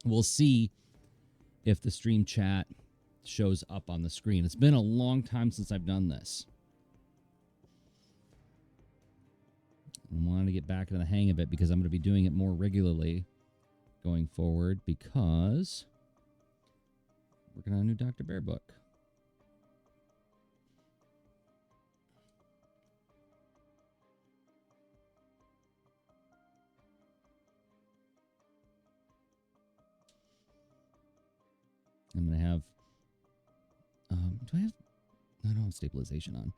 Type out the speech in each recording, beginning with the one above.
We'll see if the stream chat shows up on the screen. It's been a long time since I've done this. I wanted to get back into the hang of it because I'm going to be doing it more regularly going forward because working on a new Dr. Bear book. I'm going to have, do I don't have stabilization on.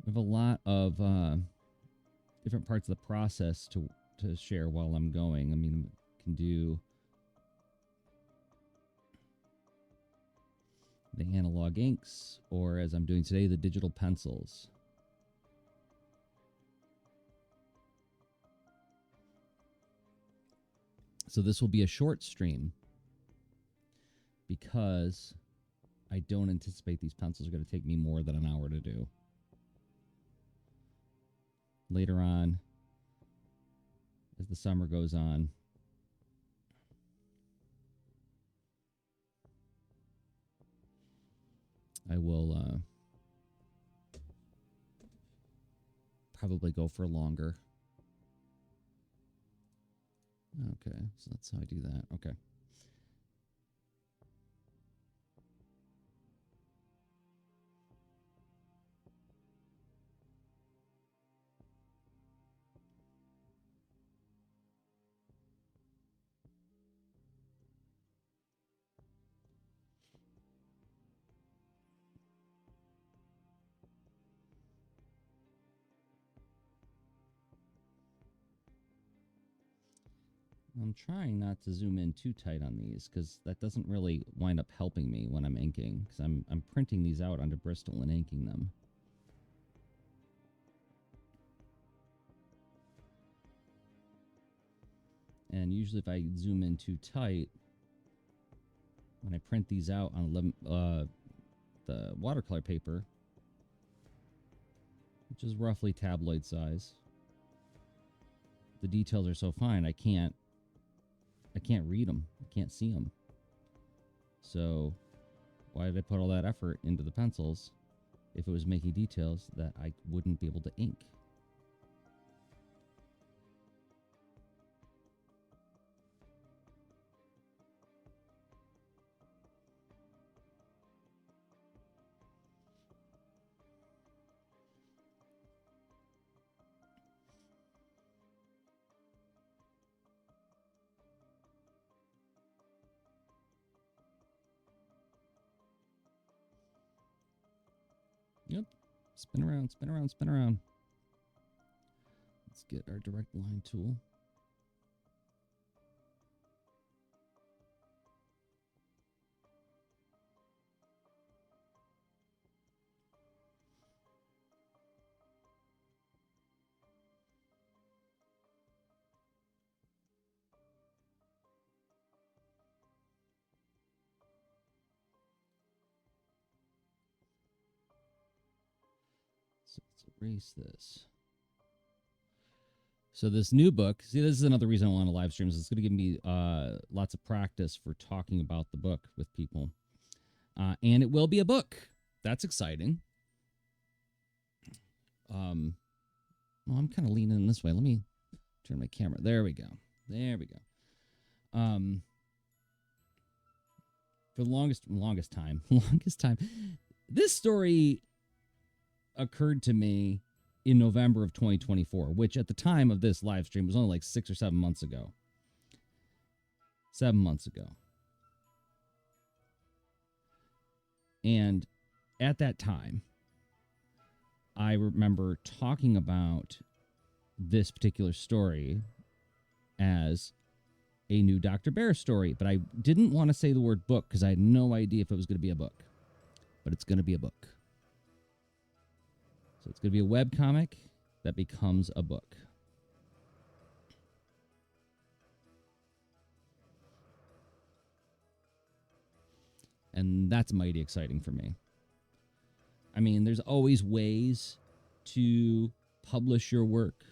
I have a lot of different parts of the process to share while I'm going. I mean, I can do the analog inks, or as I'm doing today, the digital pencils. So this will be a short stream because I don't anticipate these pencils are going to take me more than an hour to do. Later on, as the summer goes on, I will probably go for longer. Okay, so that's how I do that. Okay. I'm trying not to zoom in too tight on these because that doesn't really wind up helping me when I'm inking, because I'm printing these out onto Bristol and inking them. And usually if I zoom in too tight, when I print these out on the watercolor paper, which is roughly tabloid size, the details are so fine I can't read them. I can't see them. So why did I put all that effort into the pencils if it was making details that I wouldn't be able to ink? Yep. Spin around, spin around, spin around. Let's get our direct line tool. So let's erase this. So this new book, see, this is another reason I want to live stream. Is it's going to give me lots of practice for talking about the book with people. And it will be a book. That's exciting. Well, I'm kind of leaning this way. Let me turn my camera. There we go. There we go. For the longest time, this story occurred to me in November of 2024, which at the time of this live stream was only like 6 or 7 months ago. 7 months ago. And at that time, I remember talking about this particular story as a new Dr. Bear story, but I didn't want to say the word book because I had no idea if it was going to be a book. But it's going to be a book. So it's going to be a webcomic that becomes a book. And that's mighty exciting for me. I mean, there's always ways to publish your work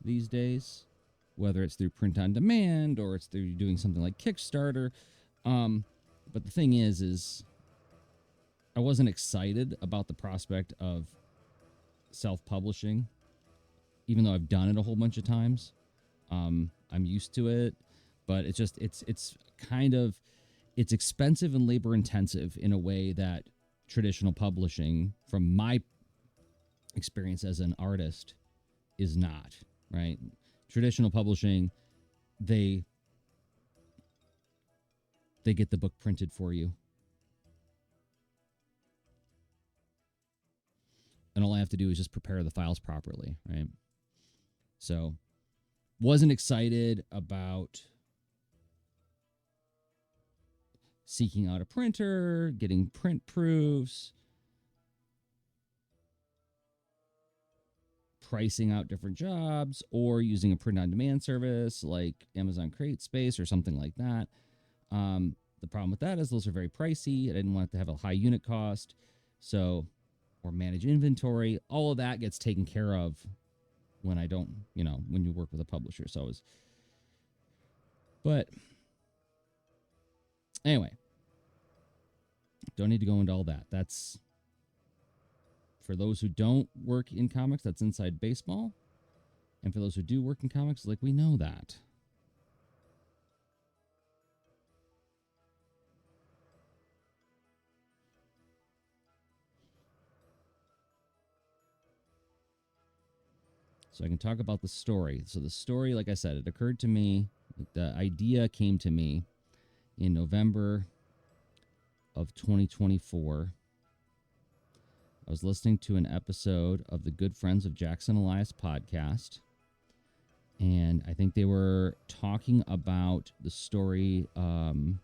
these days. whether it's through print on demand or it's through doing something like Kickstarter. But the thing is I wasn't excited about the prospect of self-publishing, even though I've done it a whole bunch of times. I'm used to it, but it's kind of, it's expensive and labor intensive in a way that traditional publishing, from my experience as an artist, is not, right? Traditional publishing, they get the book printed for you. And all I have to do is just prepare the files properly, right? So, wasn't excited about seeking out a printer, getting print proofs, pricing out different jobs, or using a print-on-demand service like Amazon CreateSpace or something like that. The problem with that is those are very pricey. I didn't want it to have a high unit cost, so, or manage inventory. All of that gets taken care of when I don't, when you work with a publisher. So it was, but anyway, don't need to go into all that. That's, for those who don't work in comics, that's inside baseball. And for those who do work in comics, like, we know that. So I can talk about the story. So the story, like I said, it occurred to me, the idea came to me in November of 2024. I was listening to an episode of the Good Friends of Jackson Elias podcast, and I think they were talking about the story, the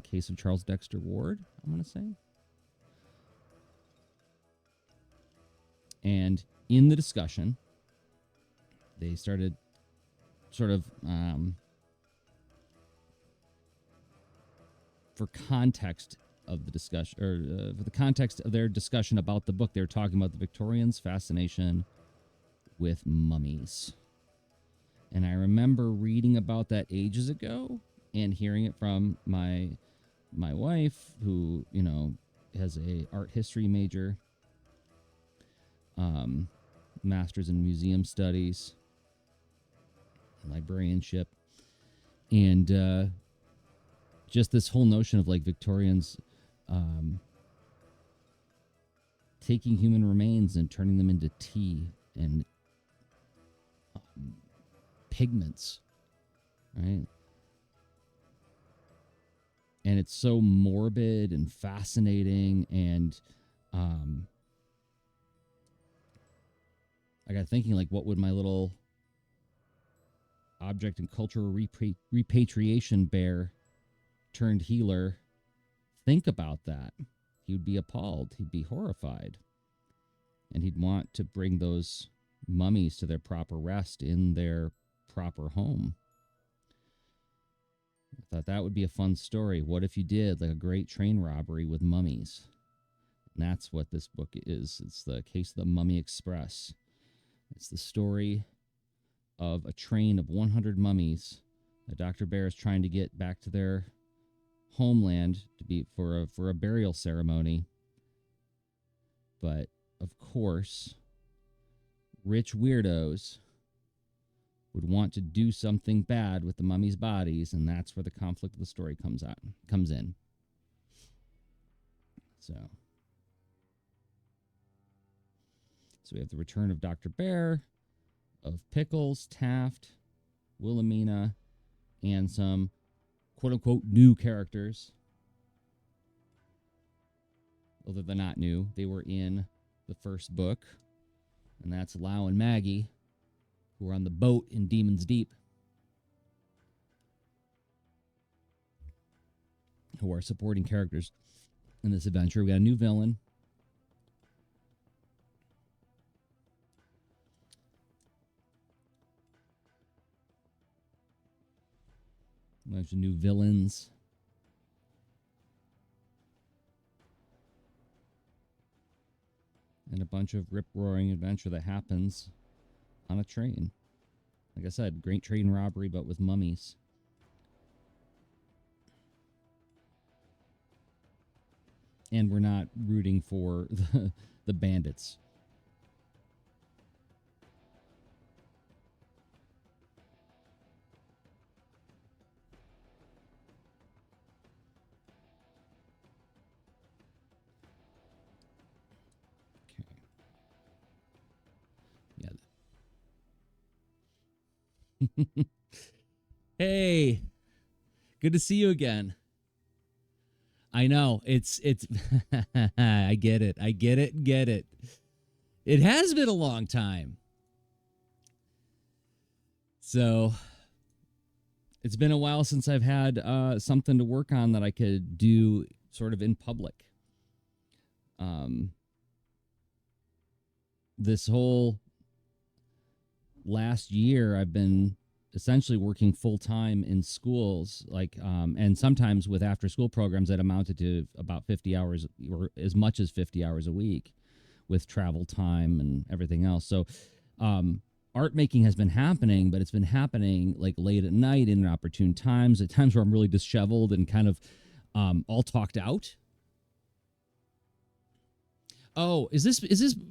case of Charles Dexter Ward, I'm going to say. And in the discussion, they started sort of, for context of the discussion, or for the context of their discussion about the book, they were talking about the Victorians' fascination with mummies. And I remember reading about that ages ago and hearing it from my wife, who, has a art history major, master's in museum studies, librarianship, and just this whole notion of like Victorians taking human remains and turning them into tea and pigments, right? And it's so morbid and fascinating, and I got thinking, like, what would my little object and cultural repatriation bear turned healer think about that? He would be appalled. He'd be horrified. And he'd want to bring those mummies to their proper rest in their proper home. I thought that would be a fun story. What if you did like a great train robbery with mummies? And that's what this book is. It's the case of the Mummy Express. It's the story of a train of 100 mummies that Dr. Bear is trying to get back to their homeland to be for a burial ceremony. But of course, rich weirdos would want to do something bad with the mummies' bodies, and that's where the conflict of the story comes in. So we have the return of Dr. Bear, of Pickles, Taft, Wilhelmina, and some quote-unquote new characters. Although they're not new. They were in the first book, and that's Lau and Maggie, who are on the boat in Demon's Deep, who are supporting characters in this adventure. We got a new villain. A bunch of new villains. And a bunch of rip-roaring adventure that happens on a train. Like I said, great trade and robbery, but with mummies. And we're not rooting for the bandits. Okay. Yeah. Hey, good to see you again. I know it's I get it. I get it. Get it. It has been a long time. So it's been a while since I've had something to work on that I could do sort of in public. Um, this whole last year, I've been essentially working full time in schools, like, and sometimes with after school programs that amounted to about 50 hours or as much as 50 hours a week with travel time and everything else. So, art making has been happening, but it's been happening like late at night in opportune times, at times where I'm really disheveled and kind of all talked out. Oh, is this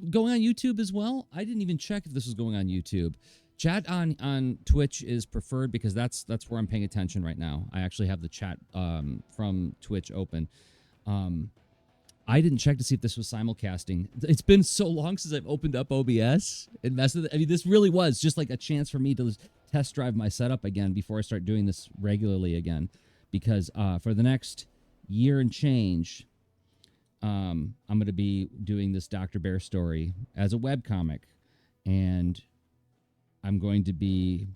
going on YouTube as well? I didn't even check if this was going on YouTube. Chat on Twitch is preferred because that's where I'm paying attention right now. I actually have the chat from Twitch open. I didn't check to see if this was simulcasting. It's been so long since I've opened up OBS and messed with it. I mean, this really was just like a chance for me to test drive my setup again before I start doing this regularly again. Because for the next year and change, I'm going to be doing this Dr. Bear story as a webcomic. And I'm going to be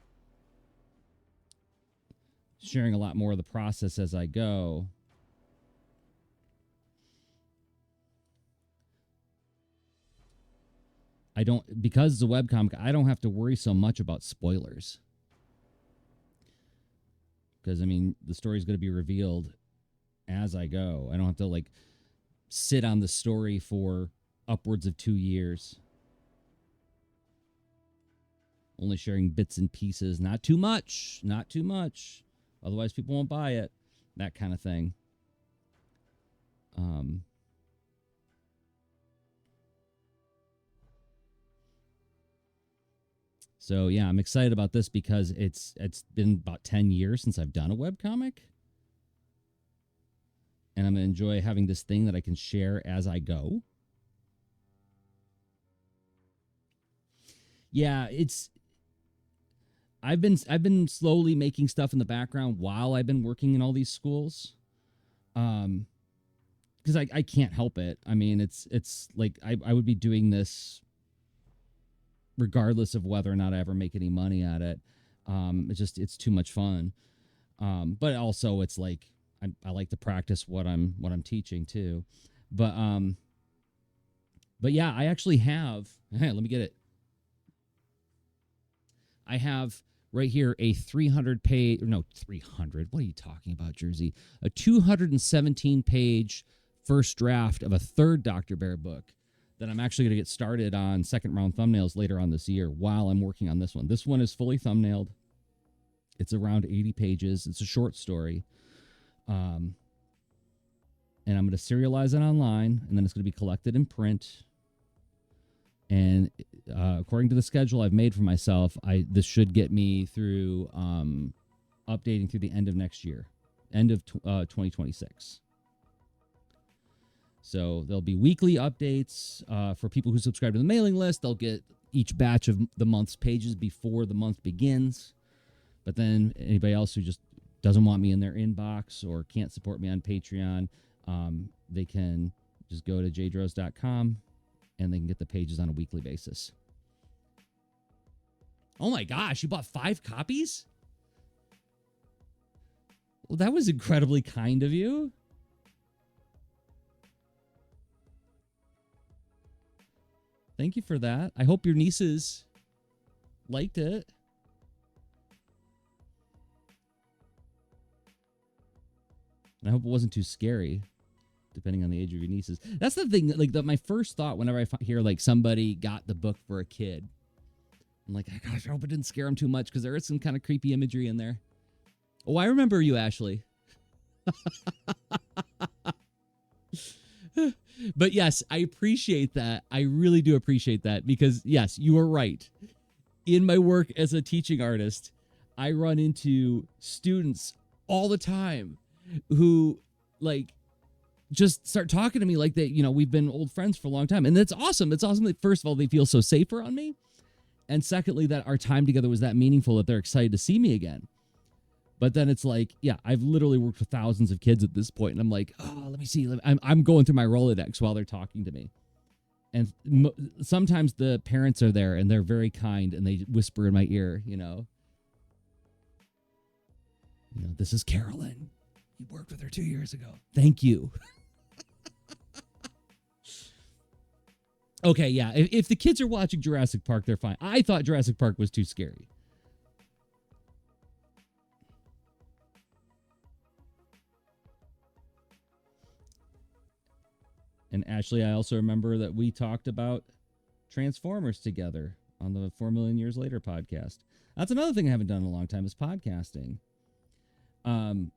sharing a lot more of the process as I go. Because it's a webcomic, I don't have to worry so much about spoilers. Because, I mean, the story is going to be revealed as I go. I don't have to, like, sit on the story for upwards of 2 years. Only sharing bits and pieces. Not too much. Not too much. Otherwise, people won't buy it. That kind of thing. So yeah, I'm excited about this because it's been about 10 years since I've done a webcomic. And I'm going to enjoy having this thing that I can share as I go. Yeah, I've been slowly making stuff in the background while I've been working in all these schools. Because I can't help it. I mean, it's like I would be doing this regardless of whether or not I ever make any money at it. It's too much fun. But also it's like I like to practice what I'm teaching too. But yeah, I actually have. Hey, let me get it. I have right here a 300 page. No, 300. What are you talking about, Jersey? A 217 page first draft of a third Dr. Bear book that I'm actually going to get started on second round thumbnails later on this year while I'm working on this one. This one is fully thumbnailed. It's around 80 pages. It's a short story. And I'm going to serialize it online, and then it's going to be collected in print. And according to the schedule I've made for myself, this should get me through updating through the end of next year, end of 2026. So there'll be weekly updates for people who subscribe to the mailing list. They'll get each batch of the month's pages before the month begins. But then anybody else who just doesn't want me in their inbox or can't support me on Patreon, they can just go to jdros.com and they can get the pages on a weekly basis. Oh my gosh, you bought 5 copies? Well, that was incredibly kind of you. Thank you for that. I hope your nieces liked it. And I hope it wasn't too scary, depending on the age of your nieces. That's the thing. Like my first thought whenever I hear like somebody got the book for a kid I'm like, gosh, I hope it didn't scare him too much because there is some kind of creepy imagery in there. Oh, I remember you, Ashley. But yes, I appreciate that. I really do appreciate that because, yes, you are right. In my work as a teaching artist, I run into students all the time who like just start talking to me like they, we've been old friends for a long time. And that's awesome. It's awesome that, first of all, they feel so safe around me. And secondly, that our time together was that meaningful that they're excited to see me again. But then it's like, yeah, I've literally worked with thousands of kids at this point, and I'm like, oh, let me see. I'm going through my Rolodex while they're talking to me. And sometimes the parents are there, and they're very kind, and they whisper in my ear, this is Carolyn. You worked with her 2 years ago. Thank you. Okay, yeah. If the kids are watching Jurassic Park, they're fine. I thought Jurassic Park was too scary. And Ashley, I also remember that we talked about Transformers together on the 4 Million Years Later podcast. That's another thing I haven't done in a long time is podcasting. One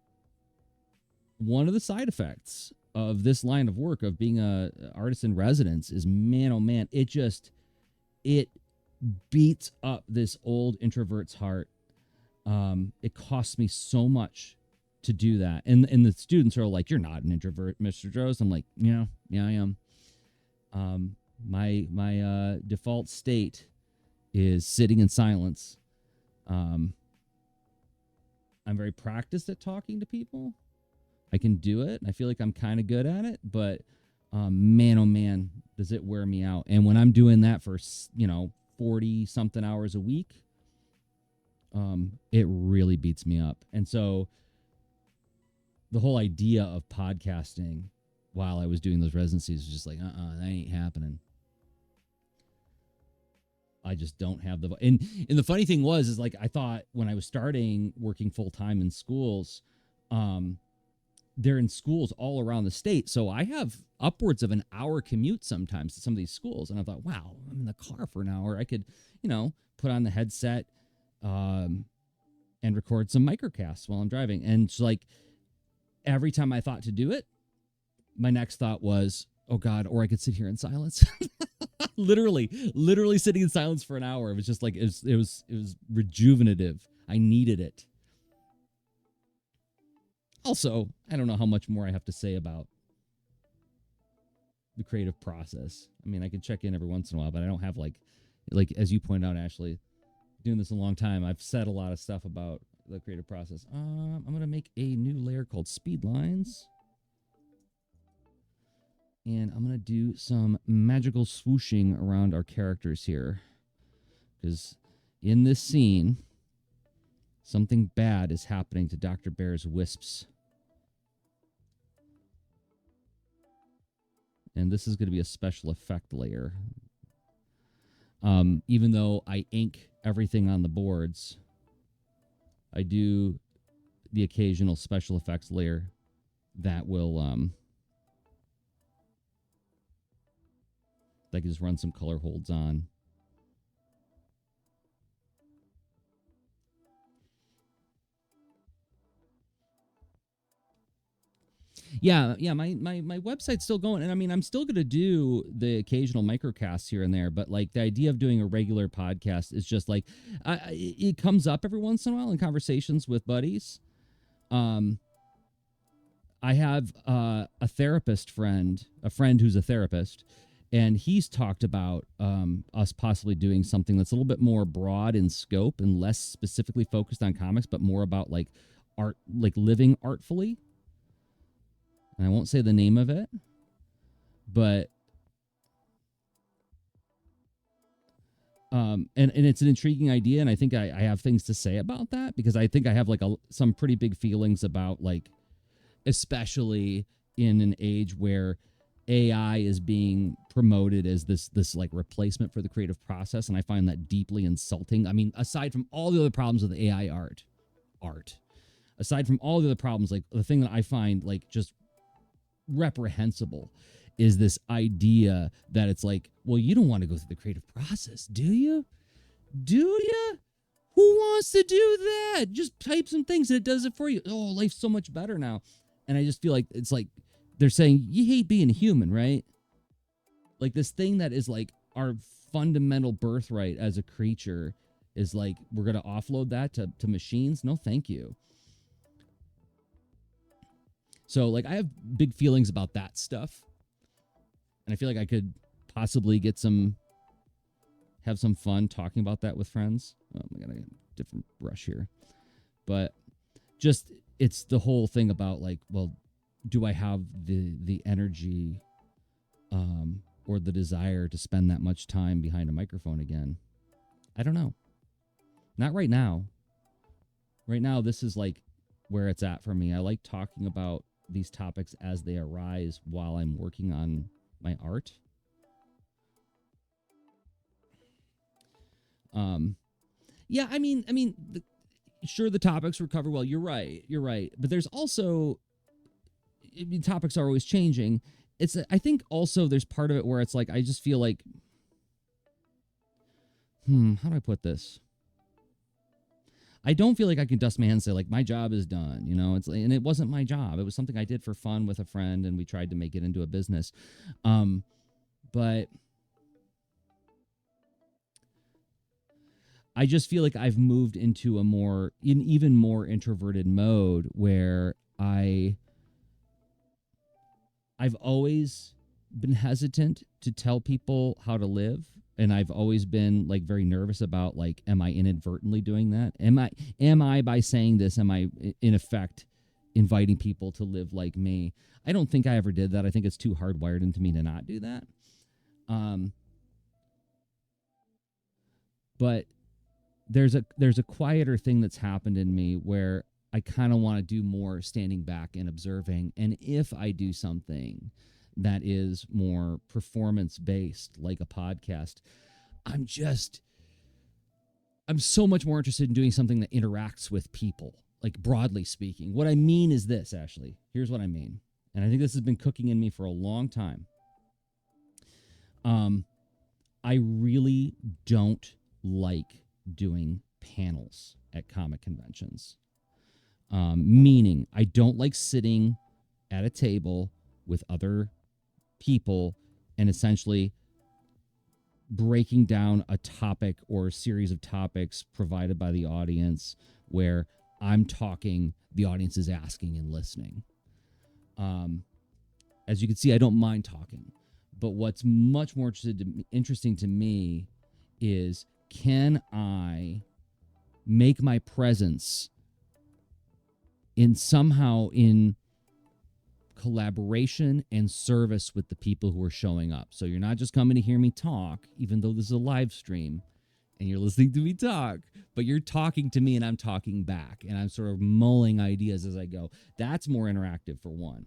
of the side effects of this line of work of being a artist in residence is, man, oh man, it beats up this old introvert's heart. It costs me so much to do that. And the students are like, you're not an introvert, Mr. Droz. I'm like, yeah, I am. My default state is sitting in silence. I'm very practiced at talking to people. I can do it. I feel like I'm kind of good at it, but man, oh man, does it wear me out. And when I'm doing that for, 40 something hours a week, it really beats me up. And so the whole idea of podcasting while I was doing those residencies was just like, that ain't happening. I just don't have the, and the funny thing is like, I thought when I was starting working full time in schools, they're in schools all around the state. So I have upwards of an hour commute sometimes to some of these schools. And I thought, wow, I'm in the car for an hour. I could, put on the headset, and record some microcasts while I'm driving. And it's like, every time I thought to do it, my next thought was, oh God, or I could sit here in silence. literally sitting in silence for an hour. It was just like, it was rejuvenative. I needed it. Also, I don't know how much more I have to say about the creative process. I mean, I can check in every once in a while, but I don't have like as you pointed out, Ashley, doing this a long time, I've said a lot of stuff about the creative process. I'm going to make a new layer called Speed Lines. And I'm going to do some magical swooshing around our characters here. Because in this scene, something bad is happening to Dr. Bear's wisps. And this is going to be a special effect layer. Even though I ink everything on the boards, I do the occasional special effects layer that will that can just run some color holds on. Yeah, my website's still going, and I mean, I'm still going to do the occasional microcasts here and there, but like the idea of doing a regular podcast is just like it comes up every once in a while in conversations with buddies. I have a therapist friend, a friend who's a therapist, and he's talked about us possibly doing something that's a little bit more broad in scope and less specifically focused on comics, but more about like art, like living artfully. And I won't say the name of it, but and it's an intriguing idea, and I think I have things to say about that because I think I have like some pretty big feelings about, like, especially in an age where AI is being promoted as this like replacement for the creative process, and I find that deeply insulting. I mean, aside from all the other problems with AI art, aside from all the other problems, like the thing that I find like just reprehensible is this idea that it's like, well, you don't want to go through the creative process, do you? Do you? Who wants to do that? Just type some things and it does it for you. Oh, life's so much better now. And I just feel like it's like they're saying you hate being a human, right? Like this thing that is like our fundamental birthright as a creature is like we're gonna offload that to machines. No, thank you. So like I have big feelings about that stuff. And I feel like I could possibly have some fun talking about that with friends. Oh my god, I got a different brush here. But just it's the whole thing about like, well, do I have the energy or the desire to spend that much time behind a microphone again? I don't know. Not right now. Right now, this is like where it's at for me. I like talking about these topics as they arise while I'm working on my art. Yeah, sure, the topics were covered well. You're right. You're right. But there's also, I mean, topics are always changing. I think also there's part of it where it's like, I just feel like, how do I put this? I don't feel like I can dust my hands and say like my job is done, you know. It's like, and it wasn't my job. It was something I did for fun with a friend, and we tried to make it into a business. But I just feel like I've moved into an even more introverted mode where I've always been hesitant to tell people how to live, and I've always been like very nervous about like, am I inadvertently doing that? Am I by saying this, am I in effect inviting people to live like me? I don't think I ever did that. I think it's too hardwired into me to not do that. But there's a quieter thing that's happened in me where I kind of want to do more standing back and observing. And if I do something that is more performance based, like a podcast, I'm so much more interested in doing something that interacts with people, like broadly speaking. What I mean is this, Ashley. Here's what I mean. And I think this has been cooking in me for a long time. I really don't like doing panels at comic conventions. Meaning, I don't like sitting at a table with other people and essentially breaking down a topic or a series of topics provided by the audience where I'm talking, the audience is asking and listening. As you can see, I don't mind talking. But what's much more interesting to me is, can I make my presence in collaboration and service with the people who are showing up? So you're not just coming to hear me talk, even though this is a live stream and you're listening to me talk, but you're talking to me and I'm talking back and I'm sort of mulling ideas as I go. That's more interactive for one.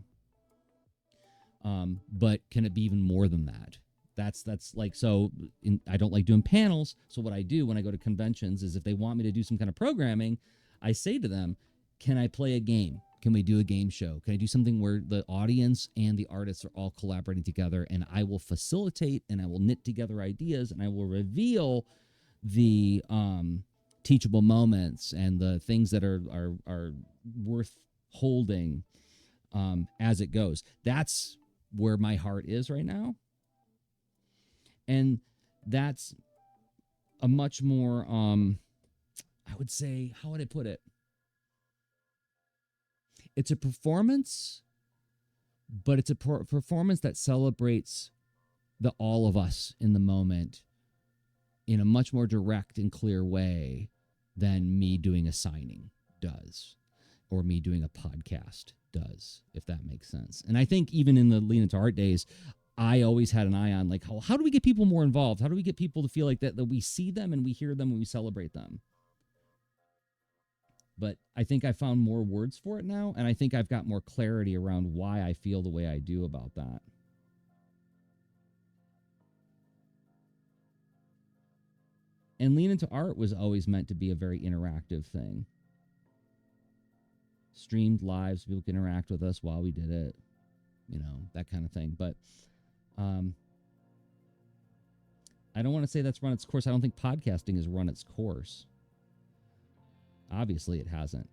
But can it be even more than that? That's like, so I don't like doing panels. So what I do when I go to conventions is if they want me to do some kind of programming, I say to them, can I play a game? Can we do a game show? Can I do something where the audience and the artists are all collaborating together, and I will facilitate and I will knit together ideas and I will reveal the teachable moments and the things that are worth holding as it goes. That's where my heart is right now. And that's a much more, I would say, how would I put it? It's a performance, but it's a performance that celebrates the all of us in the moment in a much more direct and clear way than me doing a signing does, or me doing a podcast does, if that makes sense. And I think even in the Lean Into Art days, I always had an eye on like, how do we get people more involved? How do we get people to feel like that we see them and we hear them and we celebrate them? But I think I found more words for it now, and I think I've got more clarity around why I feel the way I do about that. And Lean Into Art was always meant to be a very interactive thing. Streamed live so people can interact with us while we did it, you know, that kind of thing. But I don't want to say that's run its course. I don't think podcasting has run its course. Obviously, it hasn't.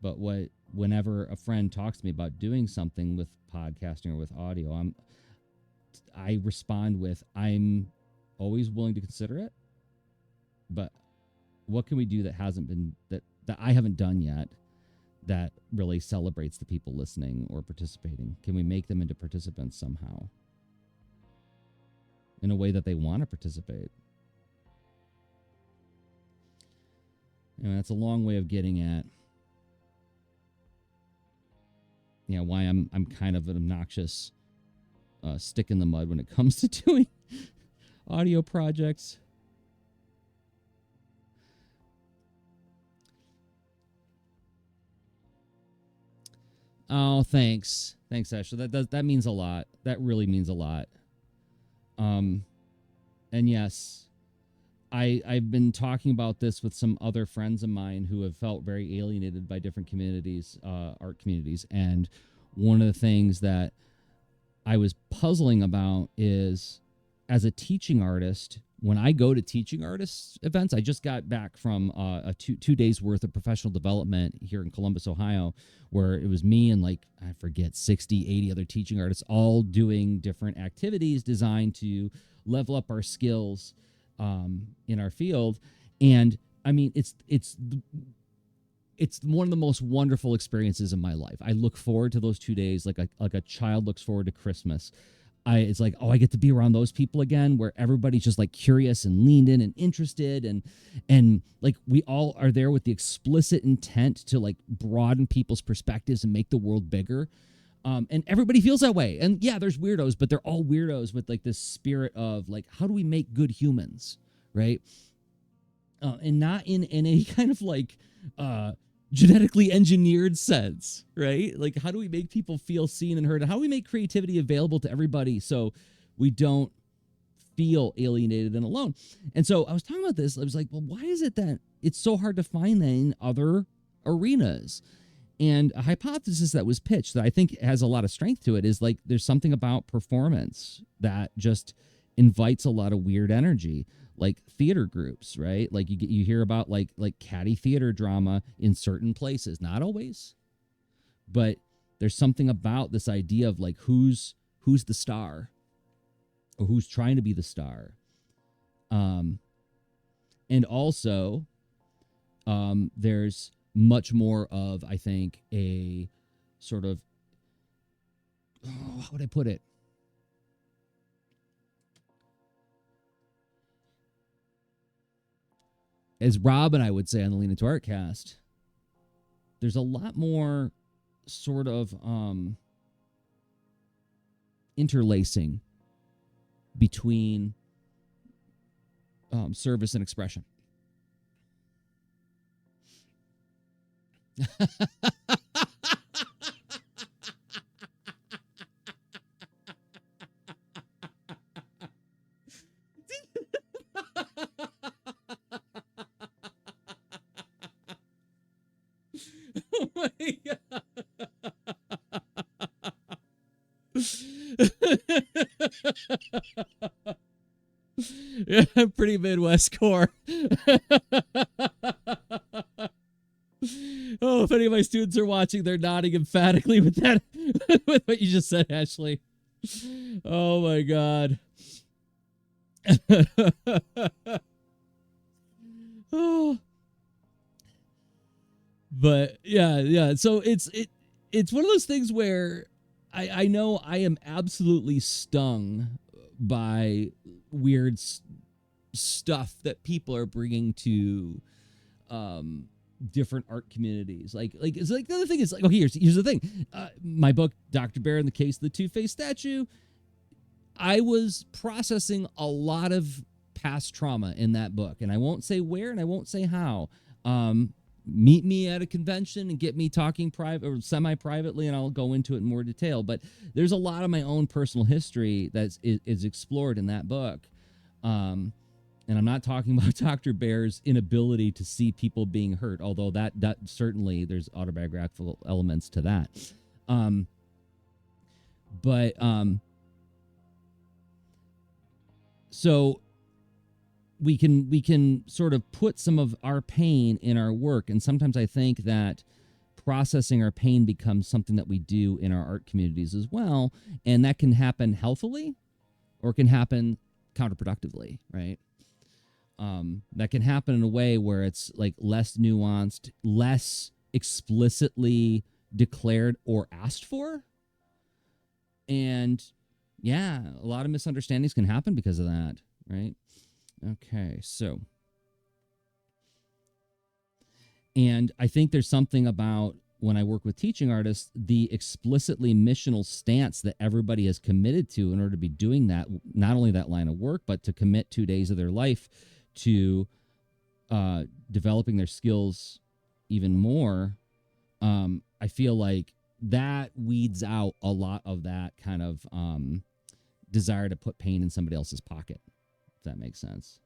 But whenever a friend talks to me about doing something with podcasting or with audio, I respond with, I'm always willing to consider it, but what can we do that hasn't been that I haven't done yet that really celebrates the people listening or participating? Can we make them into participants somehow in a way that they want to participate? That's a long way of getting at why I'm kind of an obnoxious stick in the mud when it comes to doing audio projects. Oh, thanks, Ashley. That means a lot. That really means a lot. And yes, I've been talking about this with some other friends of mine who have felt very alienated by different communities, art communities, and one of the things that I was puzzling about is, as a teaching artist, when I go to teaching artists events, I just got back from a two days worth of professional development here in Columbus, Ohio, where it was me and I forget 60, 80 other teaching artists all doing different activities designed to level up our skills in our field. And I mean, it's one of the most wonderful experiences in my life. I look forward to those 2 days like a child looks forward to Christmas. It's like, oh, I get to be around those people again, where everybody's just curious and leaned in and interested, and we all are there with the explicit intent to broaden people's perspectives and make the world bigger. And everybody feels that way. And yeah, there's weirdos, but they're all weirdos with this spirit of how do we make good humans, right? And not in any kind of genetically engineered sense, right? How do we make people feel seen and heard? How do we make creativity available to everybody so we don't feel alienated and alone? And so I was talking about this. I was like, well, why is it that it's so hard to find that in other arenas? And a hypothesis that was pitched that I think has a lot of strength to it is there's something about performance that just invites a lot of weird energy, like theater groups, right? You hear about like catty theater drama in certain places, not always, but there's something about this idea of who's the star or who's trying to be the star. And also there's much more of, I think, a sort of, how would I put it? As Rob and I would say on the Lean Into Art cast, there's a lot more sort of interlacing between service and expression. Oh my God. Yeah, pretty Midwest core. Oh, if any of my students are watching, they're nodding emphatically with that, with what you just said, Ashley. Oh my God. Oh. But yeah. So it's one of those things where I know I am absolutely stung by weird stuff that people are bringing to different art communities. It's the other thing is okay, here's the thing. My book, Dr. Bear and the Case of the Two-Faced Statue, I was processing a lot of past trauma in that book, and I won't say where and I won't say how. Meet me at a convention and get me talking private or semi-privately, and I'll go into it in more detail. But there's a lot of my own personal history that is explored in that book. And I'm not talking about Dr. Bear's inability to see people being hurt, although that certainly there's autobiographical elements to that. So we can sort of put some of our pain in our work, and sometimes I think that processing our pain becomes something that we do in our art communities as well, and that can happen healthily or it can happen counterproductively, right? That can happen in a way where it's like less nuanced, less explicitly declared or asked for, and yeah, a lot of misunderstandings can happen because of that, right? Okay, so, and I think there's something about when I work with teaching artists, the explicitly missional stance that everybody has committed to in order to be doing that, not only that line of work, but to commit 2 days of their life to developing their skills even more. I feel like that weeds out a lot of that kind of desire to put pain in somebody else's pocket, if that makes sense.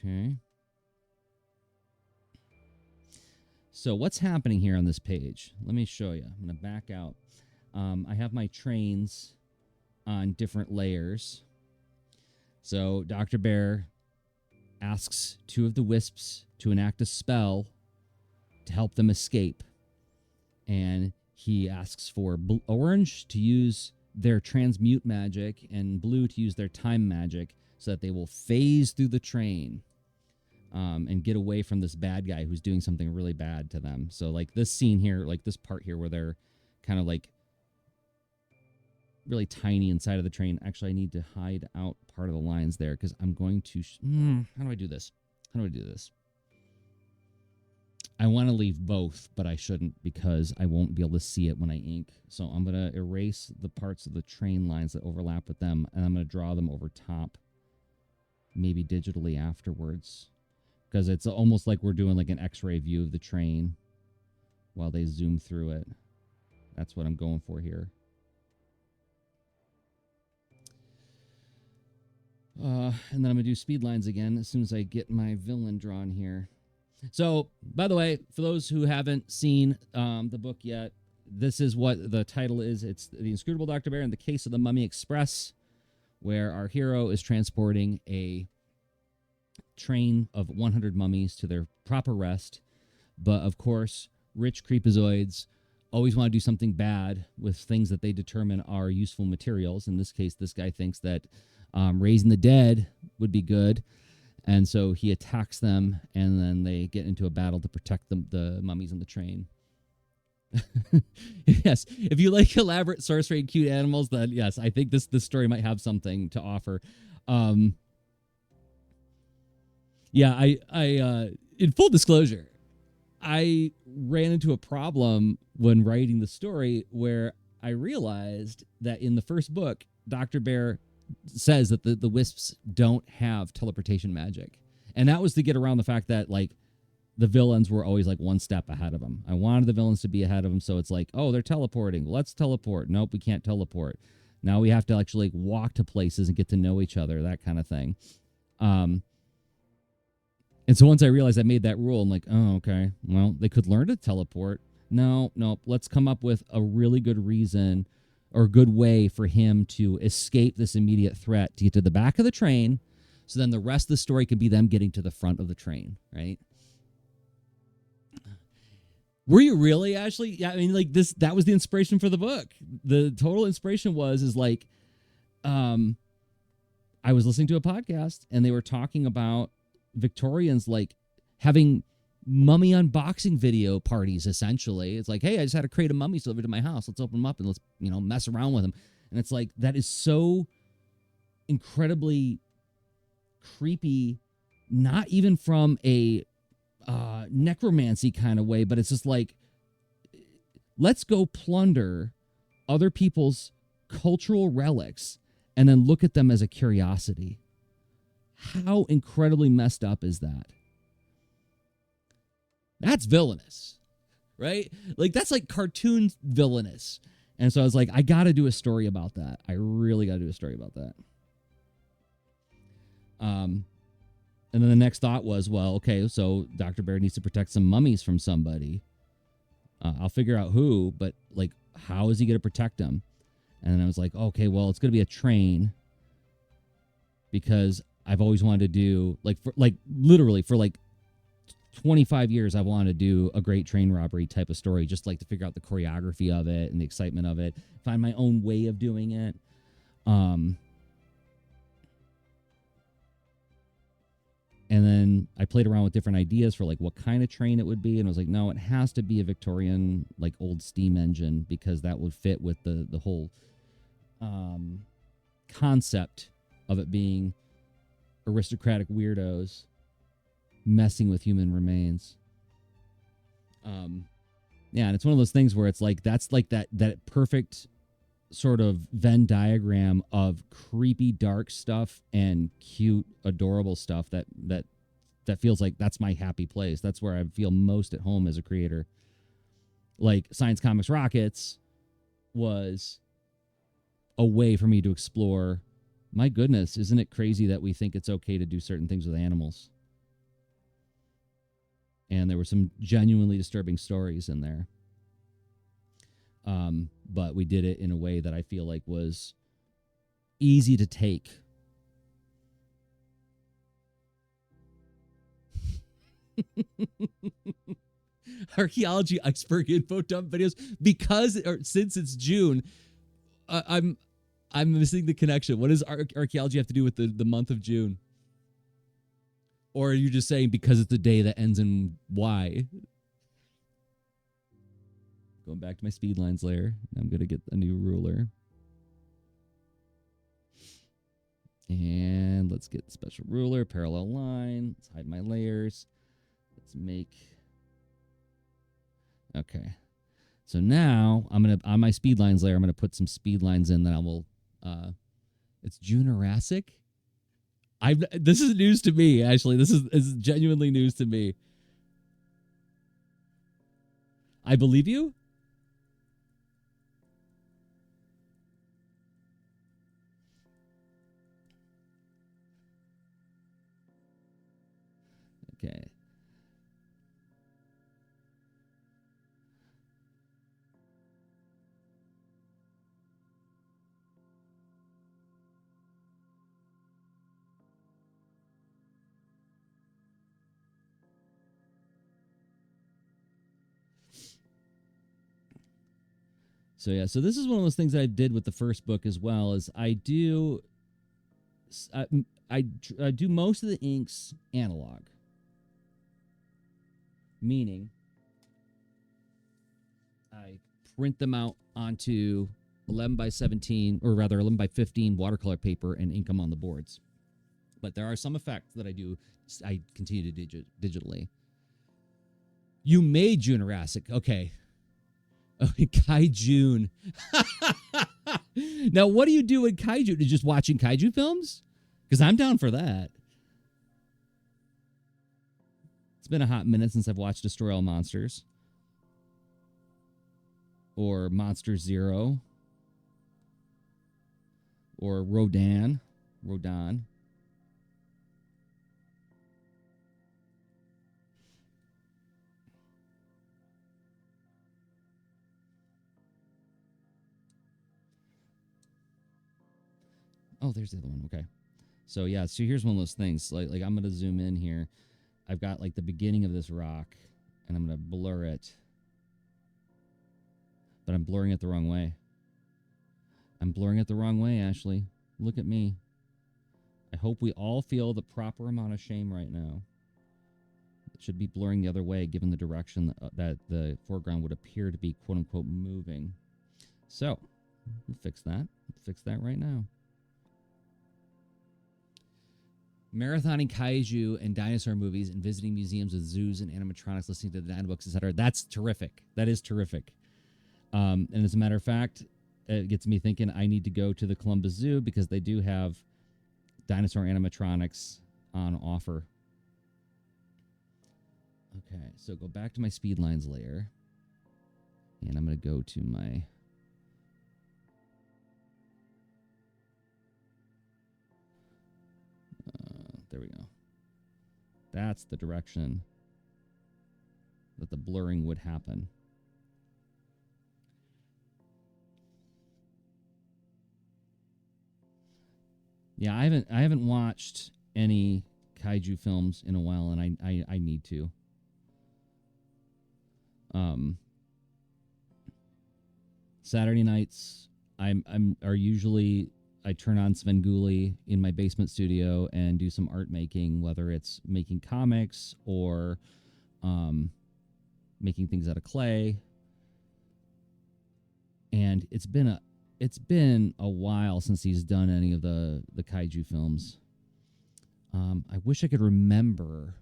Okay. So what's happening here on this page? Let me show you. I'm going to back out. I have my trains on different layers. So Dr. Bear asks 2 of the wisps to enact a spell to help them escape. And he asks for orange to use their transmute magic and blue to use their time magic so that they will phase through the train and get away from this bad guy who's doing something really bad to them. So like this scene here, like this part here where they're kind of like really tiny inside of the train. Actually, I need to hide out part of the lines there because I'm going to... how do I do this? How do I do this? I want to leave both, but I shouldn't because I won't be able to see it when I ink. So I'm going to erase the parts of the train lines that overlap with them, and I'm going to draw them over top, maybe digitally afterwards, because it's almost like we're doing like an X-ray view of the train while they zoom through it. That's what I'm going for here. And then I'm going to do speed lines again as soon as I get my villain drawn here. So, by the way, for those who haven't seen the book yet, this is what the title is. It's The Inscrutable Dr. Bear in the Case of the Mummy Express, where our hero is transporting a train of 100 mummies to their proper rest. But, of course, rich creepazoids always want to do something bad with things that they determine are useful materials. In this case, this guy thinks that raising the dead would be good. And so he attacks them, and then they get into a battle to protect the mummies on the train. Yes, if you like elaborate sorcery and cute animals, then yes, I think this story might have something to offer. Yeah, I in full disclosure, I ran into a problem when writing the story where I realized that in the first book, Dr. Bear says that the wisps don't have teleportation magic. And that was to get around the fact that, like, the villains were always, like, one step ahead of them. I wanted the villains to be ahead of them, so it's like, oh, they're teleporting. Let's teleport. Nope, we can't teleport. Now we have to actually walk to places and get to know each other, that kind of thing. And so once I realized I made that rule, I'm like, oh, okay, well, they could learn to teleport. No, let's come up with a really good reason or a good way for him to escape this immediate threat to get to the back of the train, so then the rest of the story can be them getting to the front of the train, right? Were you really, Ashley? Yeah, I mean, like, that was the inspiration for the book. The total inspiration is like, I was listening to a podcast, and they were talking about Victorians, like, having mummy unboxing video parties, essentially. It's like, hey, I just had a crate of mummies delivered to my house. Let's open them up and let's, mess around with them. And it's like, that is so incredibly creepy, not even from a necromancy kind of way, but it's just like, let's go plunder other people's cultural relics and then look at them as a curiosity. How incredibly messed up is that? That's villainous, right? Like, that's like cartoon villainous. And so I was like, I got to do a story about that. I really got to do a story about that. And then the next thought was, well, okay, so Dr. Bear needs to protect some mummies from somebody. I'll figure out who, but, like, how is he going to protect them? And then I was like, okay, well, it's going to be a train because I've always wanted to do literally for 25 years I've wanted to do a great train robbery type of story, just like to figure out the choreography of it and the excitement of it, find my own way of doing it. And then I played around with different ideas for like what kind of train it would be, and I was like, no, it has to be a Victorian like old steam engine because that would fit with the whole concept of it being aristocratic weirdos messing with human remains. Yeah, and it's one of those things where it's like that's like that perfect sort of Venn diagram of creepy dark stuff and cute adorable stuff that feels like that's my happy place. That's where I feel most at home as a creator. Like Science Comics Rockets was a way for me to explore, my goodness, isn't it crazy that we think it's okay to do certain things with animals? And there were some genuinely disturbing stories in there. But we did it in a way that I feel like was easy to take. Archaeology iceberg info dump videos since it's June. I'm missing the connection. What does archaeology have to do with the month of June? Or are you just saying because it's the day that ends in Y? Going back to my speed lines layer. I'm going to get a new ruler. And let's get special ruler, parallel line. Let's hide my layers. Let's make... Okay. So now I'm going to, on my speed lines layer, I'm going to put some speed lines in that I will... it's June-Jurassic? This is news to me, actually. This is genuinely news to me. I believe you? Okay. So yeah, so this is one of those things that I did with the first book as well. Is I do most of the inks analog, meaning I print them out onto 11 by 17, or rather 11 by 15 watercolor paper and ink them on the boards. But there are some effects that I continue to do digitally. You made June-Jurassic, okay. Oh, Kaijun. Now, what do you do with Kaiju? Just watching Kaiju films? Because I'm down for that. It's been a hot minute since I've watched Destroy All Monsters. Or Monster Zero. Or Rodan. Oh, there's the other one. Okay. So, yeah. So, here's one of those things. Like I'm going to zoom in here. I've got, like, the beginning of this rock. And I'm going to blur it. But I'm blurring it the wrong way. Ashley. Look at me. I hope we all feel the proper amount of shame right now. It should be blurring the other way, given the direction that the foreground would appear to be, quote-unquote, moving. So, we'll fix that. Fix that right now. Marathoning kaiju and dinosaur movies and visiting museums with zoos and animatronics, listening to the dino books, etc. That's terrific. That is terrific. And as a matter of fact, it gets me thinking I need to go to the Columbus Zoo because they do have dinosaur animatronics on offer. Okay, so go back to my speed lines layer. And I'm going to go to my... there we go. That's the direction that the blurring would happen. Yeah, I haven't watched any kaiju films in a while, and I need to. Um, Saturday nights are usually I turn on Svengoolie in my basement studio and do some art making, whether it's making comics or um, making things out of clay. And it's been a while since he's done any of the kaiju films. I wish I could remember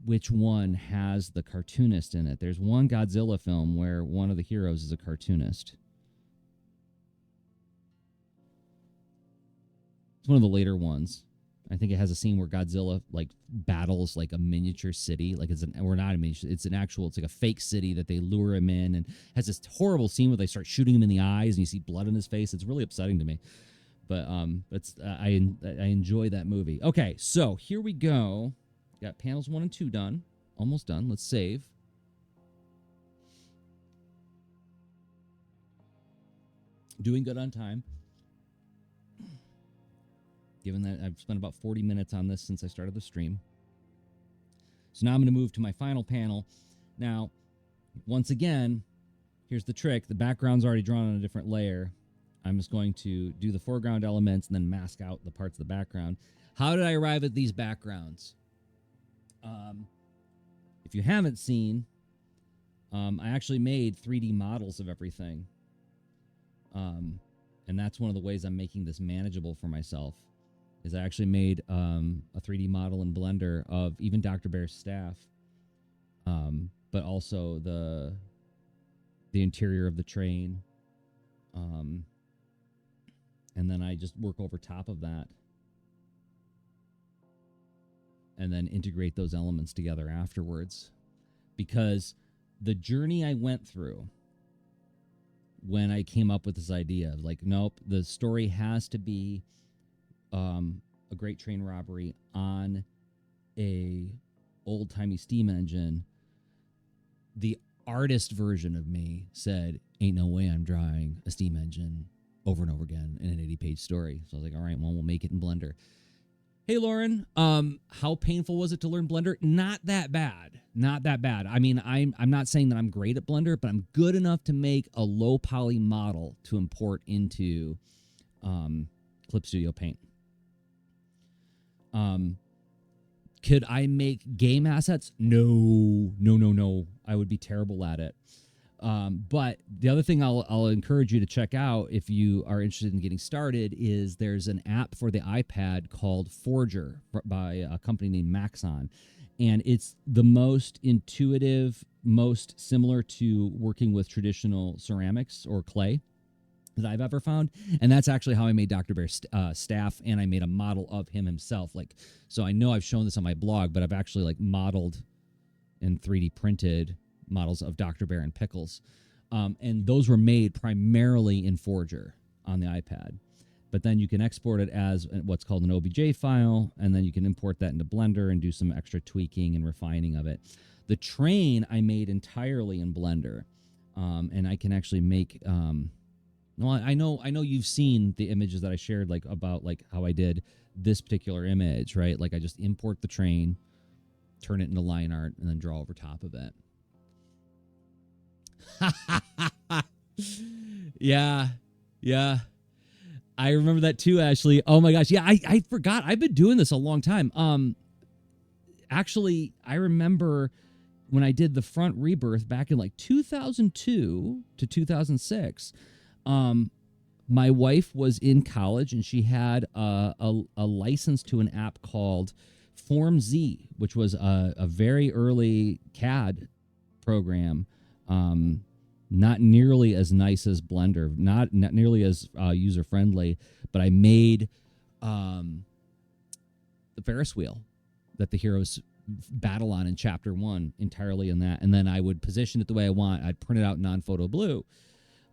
which one has the cartoonist in it. There's one Godzilla film where one of the heroes is a cartoonist. It's one of the later ones. I think it has a scene where Godzilla like battles like a miniature city, like we're not a miniature, it's like a fake city that they lure him in, and has this horrible scene where they start shooting him in the eyes and you see blood in his face. It's really upsetting to me, but it's I enjoy that movie. Okay, so here we go. Got panels 1 and 2 done, almost done. Let's save. Doing good on time, given that I've spent about 40 minutes on this since I started the stream. So now I'm going to move to my final panel. Now, once again, here's the trick. The background's already drawn on a different layer. I'm just going to do the foreground elements and then mask out the parts of the background. How did I arrive at these backgrounds? If you haven't seen, I actually made 3D models of everything. And that's one of the ways I'm making this manageable for myself. Is I actually made a 3D model in Blender of even Dr. Bear's staff, but also the interior of the train, and then I just work over top of that, and then integrate those elements together afterwards, because the journey I went through when I came up with this idea of like, nope, the story has to be a great train robbery on a old-timey steam engine. The artist version of me said, ain't no way I'm drawing a steam engine over and over again in an 80-page story. So I was like, all right, well, we'll make it in Blender. Hey, Lauren, how painful was it to learn Blender? Not that bad. Not that bad. I mean, I'm not saying that I'm great at Blender, but I'm good enough to make a low poly model to import into Clip Studio Paint. Could I make game assets? No. I would be terrible at it. But the other thing I'll encourage you to check out if you are interested in getting started is there's an app for the iPad called Forger by a company named Maxon. And it's the most intuitive, most similar to working with traditional ceramics or clay that I've ever found. And that's actually how I made Dr. Bear's staff, and I made a model of him himself. Like, so I know I've shown this on my blog, but I've actually like modeled and 3D printed models of Dr. Bear and Pickles. And those were made primarily in Forger on the iPad. But then you can export it as what's called an OBJ file, and then you can import that into Blender and do some extra tweaking and refining of it. The train I made entirely in Blender, and I can actually make... well, I know you've seen the images that I shared, like about like how I did this particular image, right? Like I just import the train, turn it into line art, and then draw over top of it. Yeah. I remember that too, Ashley. Oh my gosh. Yeah, I forgot. I've been doing this a long time. Actually, I remember when I did the front rebirth back in like 2002 to 2006. My wife was in college and she had a license to an app called Form Z, which was a very early CAD program. Not nearly as nice as Blender, not nearly as user friendly, but I made the Ferris wheel that the heroes battle on in Chapter 1 entirely in that, and then I would position it the way I want. I'd print it out non-photo blue.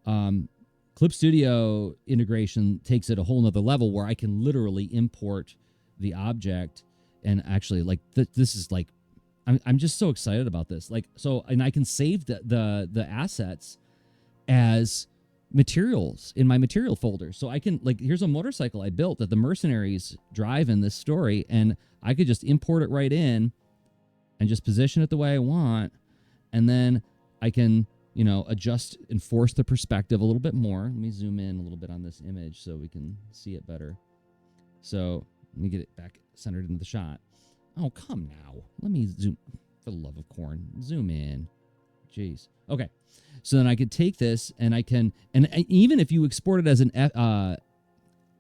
Clip Studio integration takes it a whole nother level where I can literally import the object, and actually like this is like I'm just so excited about this. Like, so, and I can save the assets as materials in my material folder. So I can, like, here's a motorcycle I built that the mercenaries drive in this story, and I could just import it right in and just position it the way I want. And then I can, adjust and force the perspective a little bit more. Let me zoom in a little bit on this image so we can see it better. So let me get it back centered into the shot. Oh, come now. Let me zoom, for the love of corn. Zoom in. Jeez. Okay. So then I could take this and I can, and even if you export it as an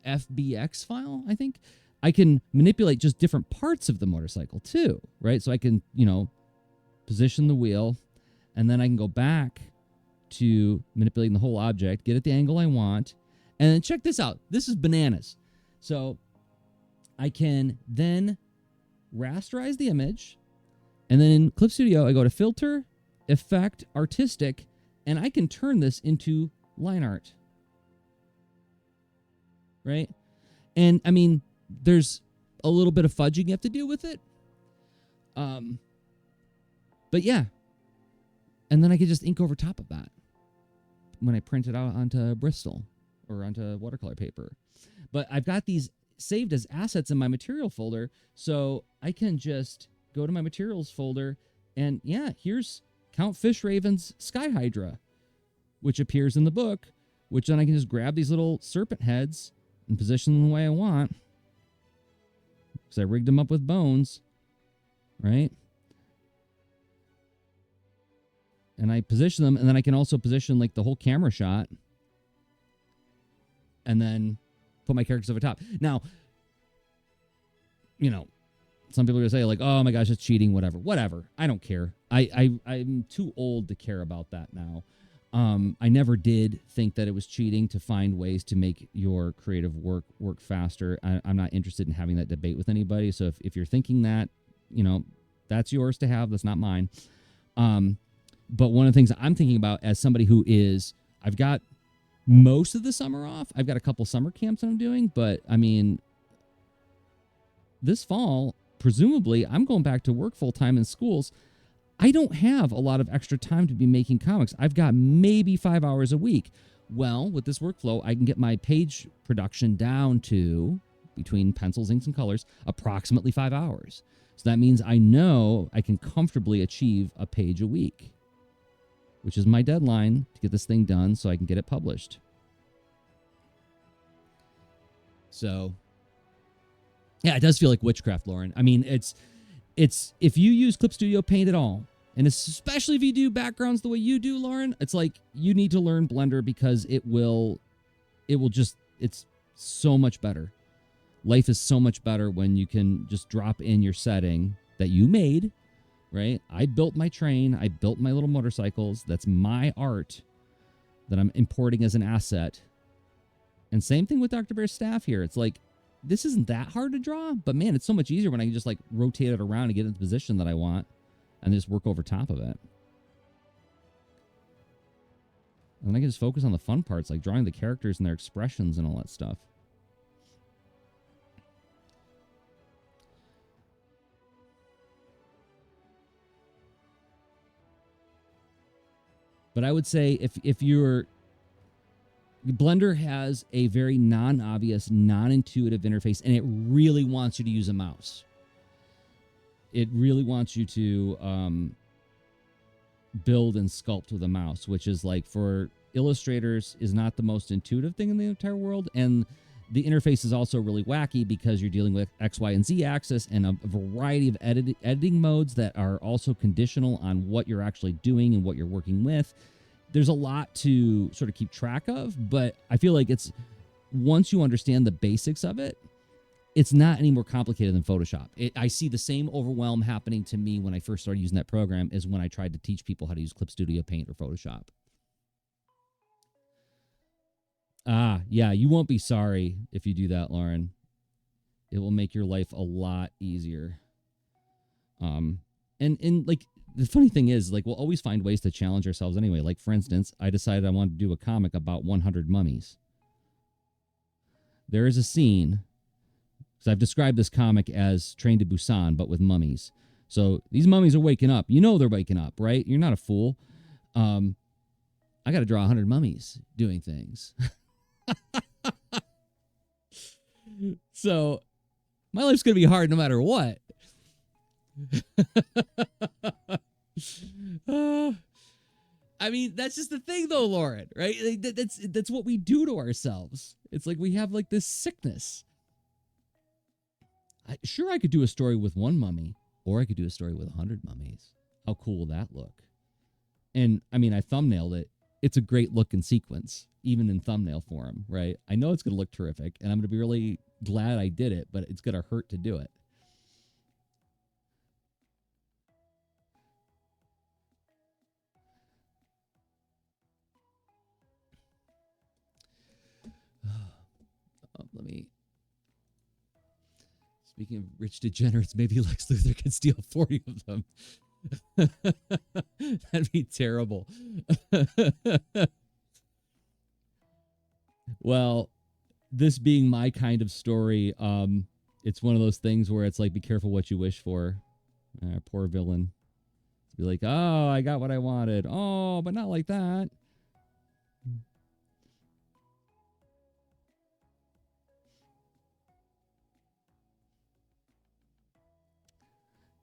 FBX file, I think, I can manipulate just different parts of the motorcycle too, right? So I can, position the wheel, and then I can go back to manipulating the whole object, get it the angle I want, and then check this out. This is bananas. So I can then rasterize the image, and then in Clip Studio, I go to Filter, Effect, Artistic, and I can turn this into line art, right? And I mean, there's a little bit of fudging you have to do with it. But yeah. And then I could just ink over top of that when I print it out onto Bristol or onto watercolor paper. But I've got these saved as assets in my material folder, so I can just go to my materials folder, and yeah, here's Count Fishraven's Sky Hydra, which appears in the book, which then I can just grab these little serpent heads and position them the way I want, because I rigged them up with bones, right? And I position them, and then I can also position like the whole camera shot, and then put my characters over top. Now, some people are gonna say like, "Oh my gosh, it's cheating." Whatever. I don't care. I'm too old to care about that now. I never did think that it was cheating to find ways to make your creative work faster. I'm not interested in having that debate with anybody. So if you're thinking that, that's yours to have. That's not mine. But one of the things I'm thinking about as somebody who is, I've got most of the summer off. I've got a couple summer camps that I'm doing, but I mean, this fall, presumably, I'm going back to work full time in schools. I don't have a lot of extra time to be making comics. I've got maybe 5 hours a week. Well, with this workflow, I can get my page production down to, between pencils, inks, and colors, approximately 5 hours. So that means I know I can comfortably achieve a page a week, which is my deadline to get this thing done so I can get it published. So, yeah, it does feel like witchcraft, Lauren. I mean, it's if you use Clip Studio Paint at all, and especially if you do backgrounds the way you do, Lauren, it's like you need to learn Blender, because it's so much better. Life is so much better when you can just drop in your setting that you made, right? I built my train. I built my little motorcycles. That's my art that I'm importing as an asset. And same thing with Dr. Bear's staff here. It's like, this isn't that hard to draw, but man, it's so much easier when I can just like rotate it around and get in the position that I want and just work over top of it. And I can just focus on the fun parts, like drawing the characters and their expressions and all that stuff. But I would say if you're, Blender has a very non-obvious, non-intuitive interface, and it really wants you to use a mouse. It really wants you to build and sculpt with a mouse, which is like, for illustrators, is not the most intuitive thing in the entire world. And the interface is also really wacky because you're dealing with X, Y, and Z axis and a variety of editing modes that are also conditional on what you're actually doing and what you're working with. There's a lot to sort of keep track of, but I feel like it's, once you understand the basics of it, it's not any more complicated than Photoshop. I see the same overwhelm happening to me when I first started using that program as when I tried to teach people how to use Clip Studio Paint or Photoshop. Yeah, you won't be sorry if you do that, Lauren. It will make your life a lot easier. And like, the funny thing is, like, we'll always find ways to challenge ourselves anyway. Like, for instance, I decided I wanted to do a comic about 100 mummies. There is a scene, because I've described this comic as Train to Busan, but with mummies. So these mummies are waking up. You know they're waking up, right? You're not a fool. I got to draw 100 mummies doing things. So my life's going to be hard no matter what. I mean, that's just the thing, though, Lauren, right? Like, that's what we do to ourselves. It's like we have like this sickness. Sure, I could do a story with one mummy, or I could do a story with 100 mummies. How cool will that look? And I mean, I thumbnailed it. It's a great looking sequence, even in thumbnail form, right? I know it's going to look terrific, and I'm going to be really glad I did it, but it's going to hurt to do it. Let me. Speaking of rich degenerates, maybe Lex Luthor could steal 40 of them. That'd be terrible. Well, this being my kind of story, it's one of those things where it's like, be careful what you wish for. Poor villain. Be like, oh, I got what I wanted. Oh, but not like that.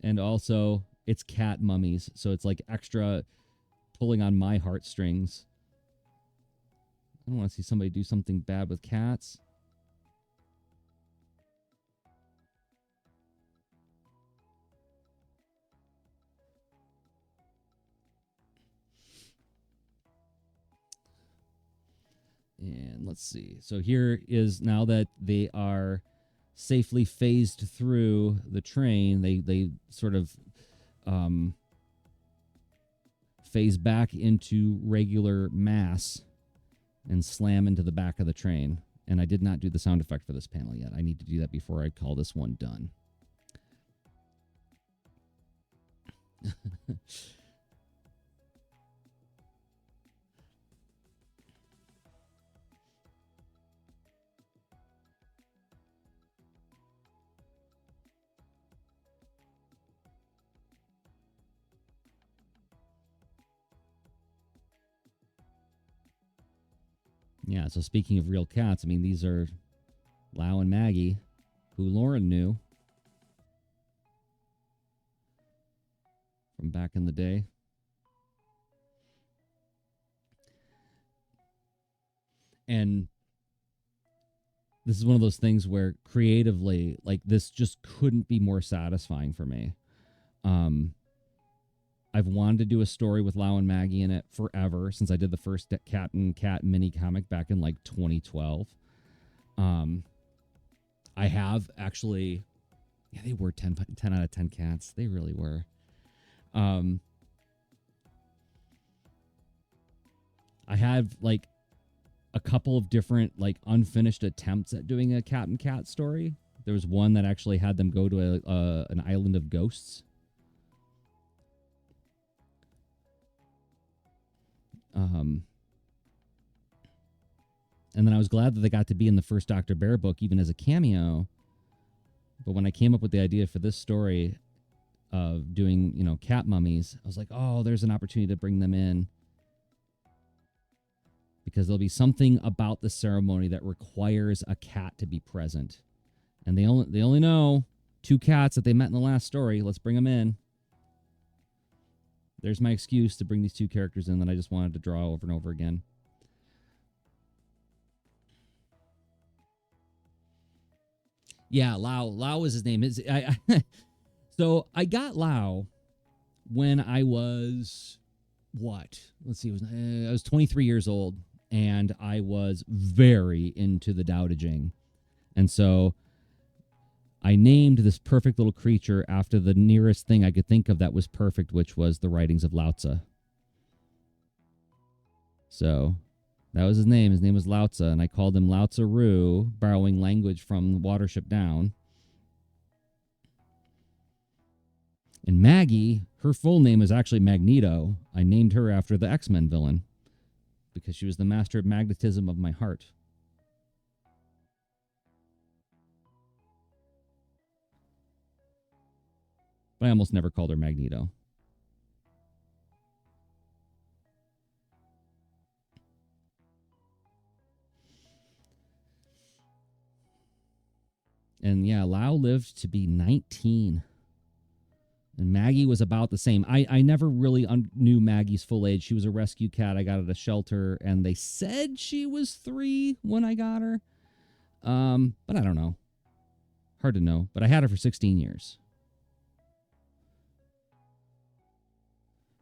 And also, it's cat mummies, so it's like extra pulling on my heartstrings. I don't want to see somebody do something bad with cats. And let's see. So here is, now that they are safely phased through the train, they sort of phase back into regular mass and slam into the back of the train. And I did not do the sound effect for this panel yet. I need to do that before I call this one done. Yeah, so speaking of real cats, I mean, these are Lau and Maggie, who Lauren knew from back in the day. And this is one of those things where creatively, like, this just couldn't be more satisfying for me. I've wanted to do a story with Lau and Maggie in it forever, since I did the first Cat and Cat mini comic back in like 2012. I have actually, yeah, they were 10 out of 10 cats. They really were. I have like a couple of different like unfinished attempts at doing a cat and cat story. There was one that actually had them go to an island of ghosts. And then I was glad that they got to be in the first Dr. Bear book, even as a cameo. But when I came up with the idea for this story of doing, you know, cat mummies, I was like, oh, there's an opportunity to bring them in, because there'll be something about the ceremony that requires a cat to be present. And they only know 2 cats that they met in the last story. Let's bring them in. There's my excuse to bring these 2 characters in that I just wanted to draw over and over again. Yeah, Lau is his name. So I got Lau when I was what? Let's see. I was 23 years old, and I was very into the Tao Te Ching, and so I named this perfect little creature after the nearest thing I could think of that was perfect, which was the writings of Lao Tzu. So that was his name. His name was Lao Tzu, and I called him Lao Tzu Ru, borrowing language from Watership Down. And Maggie, her full name is actually Magneto. I named her after the X-Men villain because she was the master of magnetism of my heart. But I almost never called her Magneto. And yeah, Lau lived to be 19. And Maggie was about the same. I never really knew Maggie's full age. She was a rescue cat I got at a shelter, and they said she was 3 when I got her. But I don't know. Hard to know. But I had her for 16 years.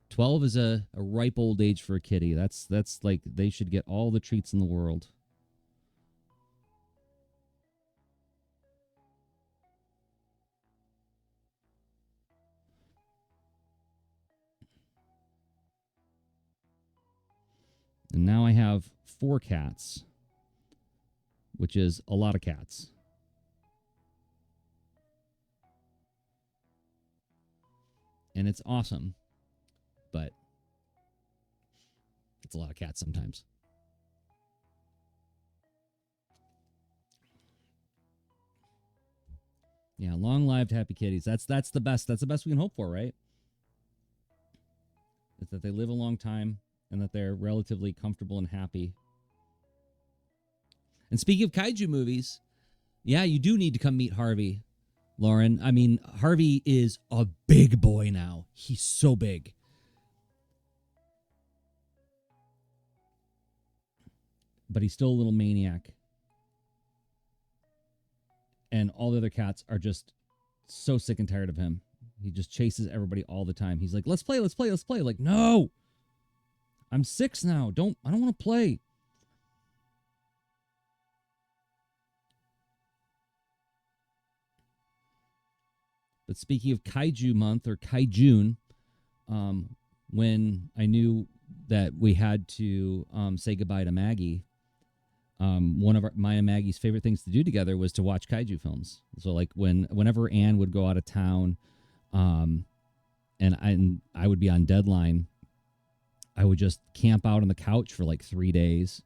12 is a ripe old age for a kitty. That's like they should get all the treats in the world. And now I have 4 cats, which is a lot of cats. And it's awesome, but it's a lot of cats sometimes. Yeah, long-lived happy kitties. That's the best. That's the best we can hope for, right? Is that they live a long time and that they're relatively comfortable and happy. And speaking of kaiju movies, yeah, you do need to come meet Harvey, Lauren. I mean, Harvey is a big boy now. He's so big. But he's still a little maniac. And all the other cats are just so sick and tired of him. He just chases everybody all the time. He's like, let's play. Like, no. I'm 6 now. I don't want to play. But speaking of Kaiju Month or Kaijun, when I knew that we had to say goodbye to Maggie, one of my and Maggie's favorite things to do together was to watch kaiju films. So like whenever Anne would go out of town, and I would be on deadline, I would just camp out on the couch for like 3 days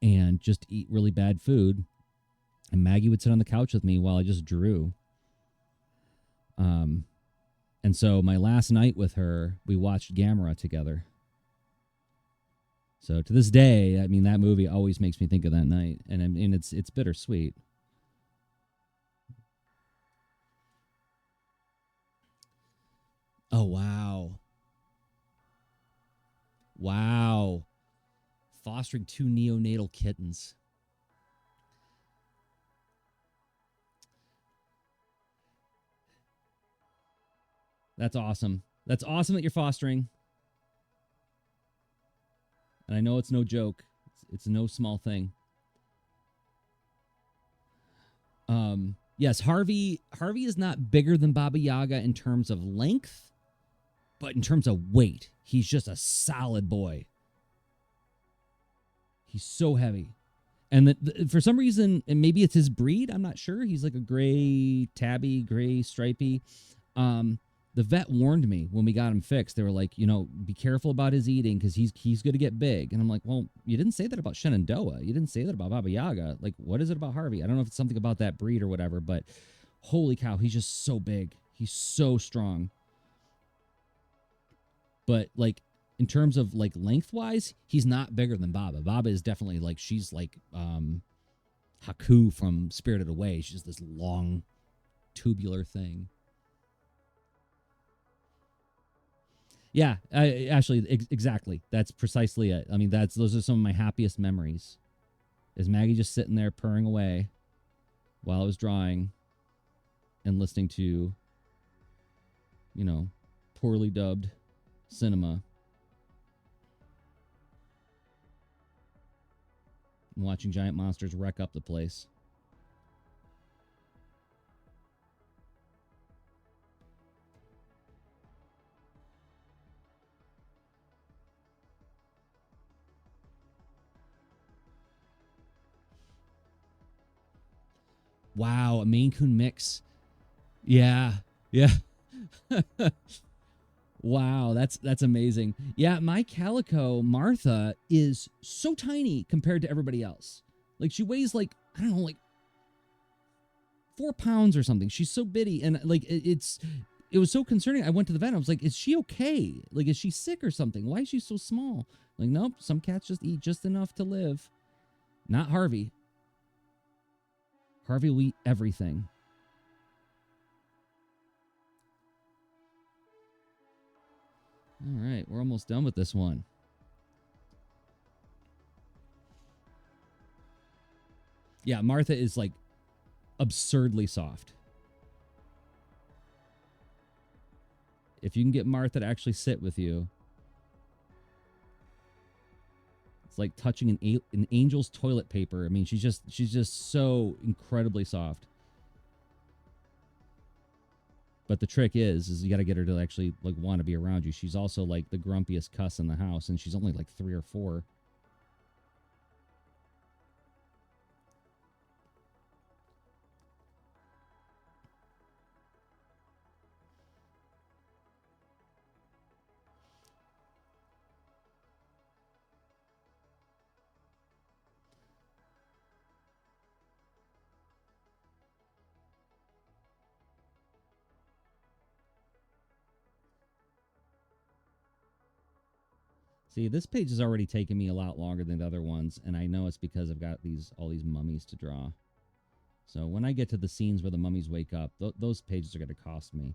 and just eat really bad food. And Maggie would sit on the couch with me while I just drew. And so my last night with her, we watched Gamera together. So to this day, I mean, that movie always makes me think of that night, and I mean, it's bittersweet. Oh wow, wow, fostering 2 neonatal kittens. That's awesome. That's awesome that you're fostering. And I know it's no joke. It's no small thing. Yes, Harvey is not bigger than Baba Yaga in terms of length, but in terms of weight, he's just a solid boy. He's so heavy. And for some reason, and maybe it's his breed, I'm not sure. He's like a gray tabby, gray stripy. The vet warned me when we got him fixed. They were like, be careful about his eating because he's going to get big. And I'm like, well, you didn't say that about Shenandoah. You didn't say that about Baba Yaga. Like, what is it about Harvey? I don't know if it's something about that breed or whatever, but holy cow, he's just so big. He's so strong. But like in terms of like lengthwise, he's not bigger than Baba. Baba is definitely like, she's like Haku from Spirited Away. She's this long tubular thing. Yeah, actually, exactly. That's precisely it. I mean, those are some of my happiest memories. Is Maggie just sitting there purring away while I was drawing and listening to, poorly dubbed cinema. And watching giant monsters wreck up the place. Wow, a Maine Coon mix. Yeah. Wow, that's amazing. Yeah, my calico, Martha, is so tiny compared to everybody else. Like, she weighs like, I don't know, like 4 pounds or something. She's so bitty. And like, it was so concerning. I went to the vet. I was like, is she okay? Like, is she sick or something? Why is she so small? Like, nope, some cats just eat just enough to live. Not Harvey. Harvey will eat everything. All right, we're almost done with this one. Yeah, Martha is like absurdly soft. If you can get Martha to actually sit with you, it's like touching an angel's toilet paper. I mean, she's just so incredibly soft. But the trick is you got to get her to actually like want to be around you. She's also like the grumpiest cuss in the house, and she's only like 3 or 4. See, this page has already taken me a lot longer than the other ones, and I know it's because I've got all these mummies to draw. So when I get to the scenes where the mummies wake up, those pages are going to cost me.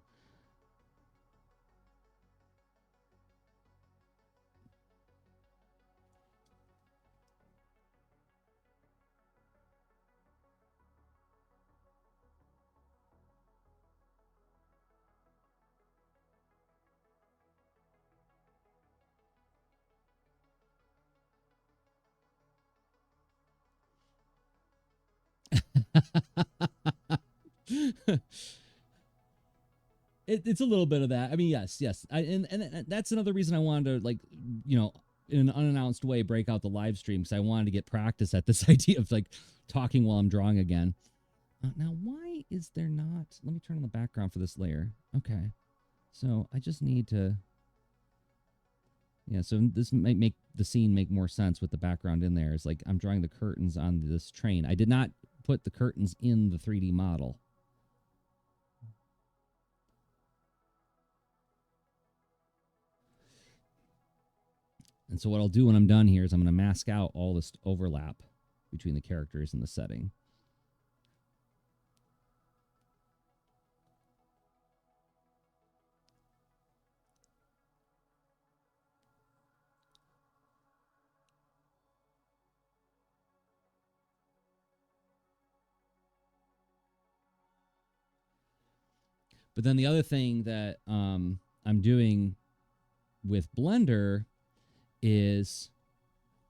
It's a little bit of that. I mean, yes. And that's another reason I wanted to, like, in an unannounced way, break out the live stream, because I wanted to get practice at this idea of like talking while I'm drawing again. Now, why is there not? Let me turn on the background for this layer. Okay, so I just need to. Yeah, so this might make the scene make more sense with the background in there. It's like I'm drawing the curtains on this train. I did not put the curtains in the 3D model. And so what I'll do when I'm done here is I'm going to mask out all this overlap between the characters and the setting. But then the other thing that I'm doing with Blender is,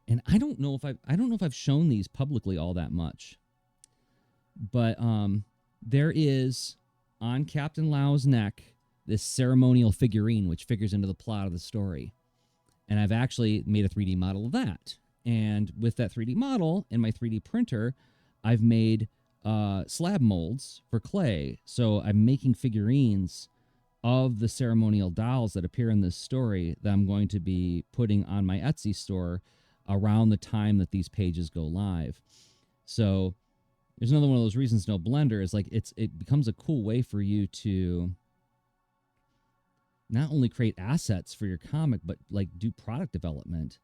and I don't know if I've shown these publicly all that much, but there is on Captain Lau's neck this ceremonial figurine which figures into the plot of the story, and I've actually made a 3D model of that. And with that 3D model in my 3D printer, I've made slab molds for clay. So I'm making figurines of the ceremonial dolls that appear in this story that I'm going to be putting on my Etsy store around the time that these pages go live. So there's another one of those reasons to know Blender is like it becomes a cool way for you to not only create assets for your comic, but like do product development.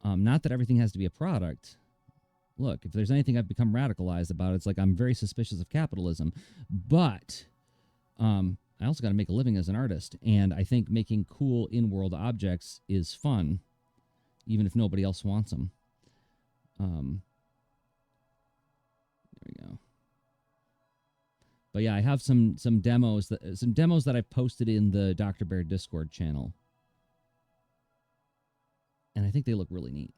Not that everything has to be a product. Look, if there's anything I've become radicalized about, it's like I'm very suspicious of capitalism. But I also got to make a living as an artist. And I think making cool in-world objects is fun, even if nobody else wants them. There we go. But yeah, I have some demos that I've posted in the Dr. Bear Discord channel. And I think they look really neat.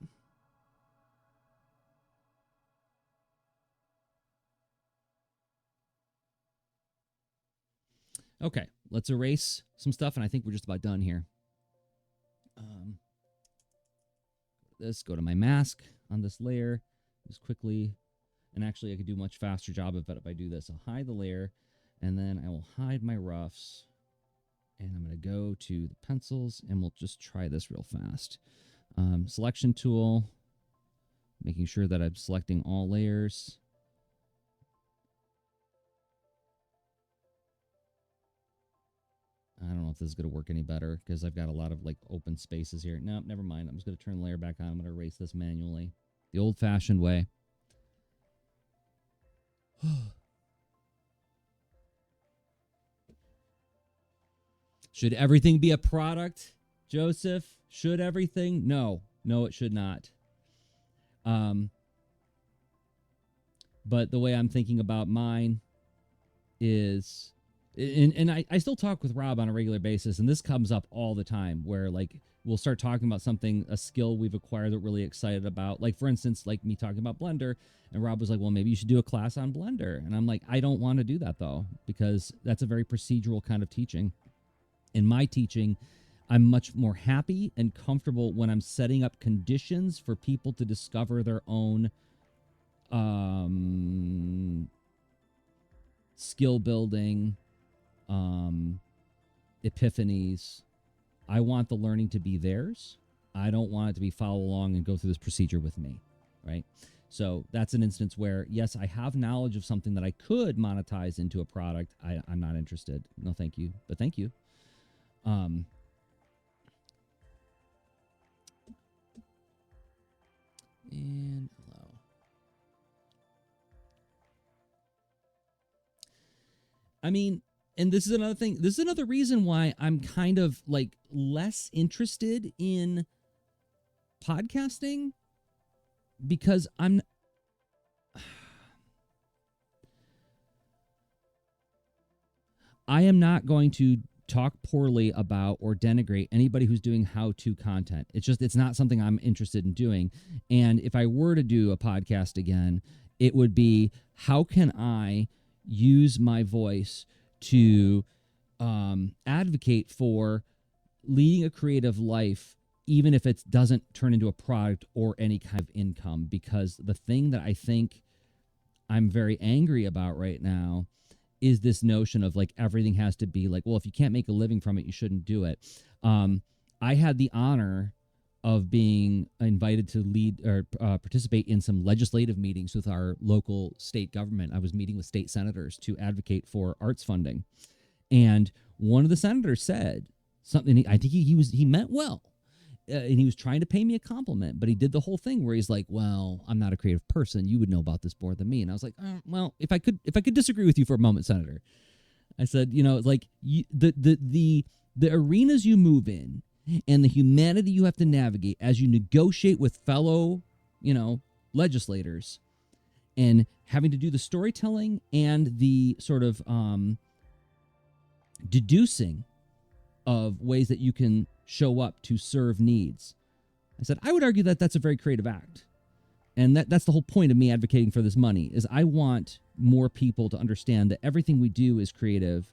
Okay, let's erase some stuff, and I think we're just about done here. Go to my mask on this layer, just quickly, and actually I could do a much faster job of it if I do this. I'll hide the layer, and then I will hide my roughs, and I'm going to go to the pencils, and we'll just try this real fast. Selection tool, making sure that I'm selecting all layers. I don't know if this is going to work any better because I've got a lot of like open spaces here. No, never mind. I'm just going to turn the layer back on. I'm going to erase this manually, the old-fashioned way. Should everything be a product, Joseph? Should everything? No, it should not. But the way I'm thinking about mine is, and I still talk with Rob on a regular basis, and this comes up all the time where like we'll start talking about something, a skill we've acquired that we're really excited about. Like for instance, like me talking about Blender, and Rob was like, well, maybe you should do a class on Blender. And I'm like, I don't want to do that though, because that's a very procedural kind of teaching. In my teaching, I'm much more happy and comfortable when I'm setting up conditions for people to discover their own skill building, epiphanies. I want the learning to be theirs. I don't want it to be follow along and go through this procedure with me, right? So that's an instance where, yes, I have knowledge of something that I could monetize into a product. I'm not interested. No, thank you. But thank you. And hello. I mean, and this is another thing. This is another reason why I'm kind of like less interested in podcasting, because I am not going to talk poorly about or denigrate anybody who's doing how-to content. It's not something I'm interested in doing. And if I were to do a podcast again, it would be, how can I use my voice to advocate for leading a creative life, even if it doesn't turn into a product or any kind of income? Because the thing that I think I'm very angry about right now is this notion of like everything has to be like, well, if you can't make a living from it, you shouldn't do it. I had the honor of being invited to lead or participate in some legislative meetings with our local state government. I was meeting with state senators to advocate for arts funding. And one of the senators said something, I think he meant well. And he was trying to pay me a compliment, but he did the whole thing where he's like, well, I'm not a creative person. You would know about this more than me. And I was like, well, if I could disagree with you for a moment, Senator, I said, like the arenas you move in and the humanity you have to navigate as you negotiate with fellow, legislators, and having to do the storytelling and the sort of deducing of ways that you can show up to serve needs. I said, I would argue that that's a very creative act. And that's the whole point of me advocating for this money, is I want more people to understand that everything we do is creative,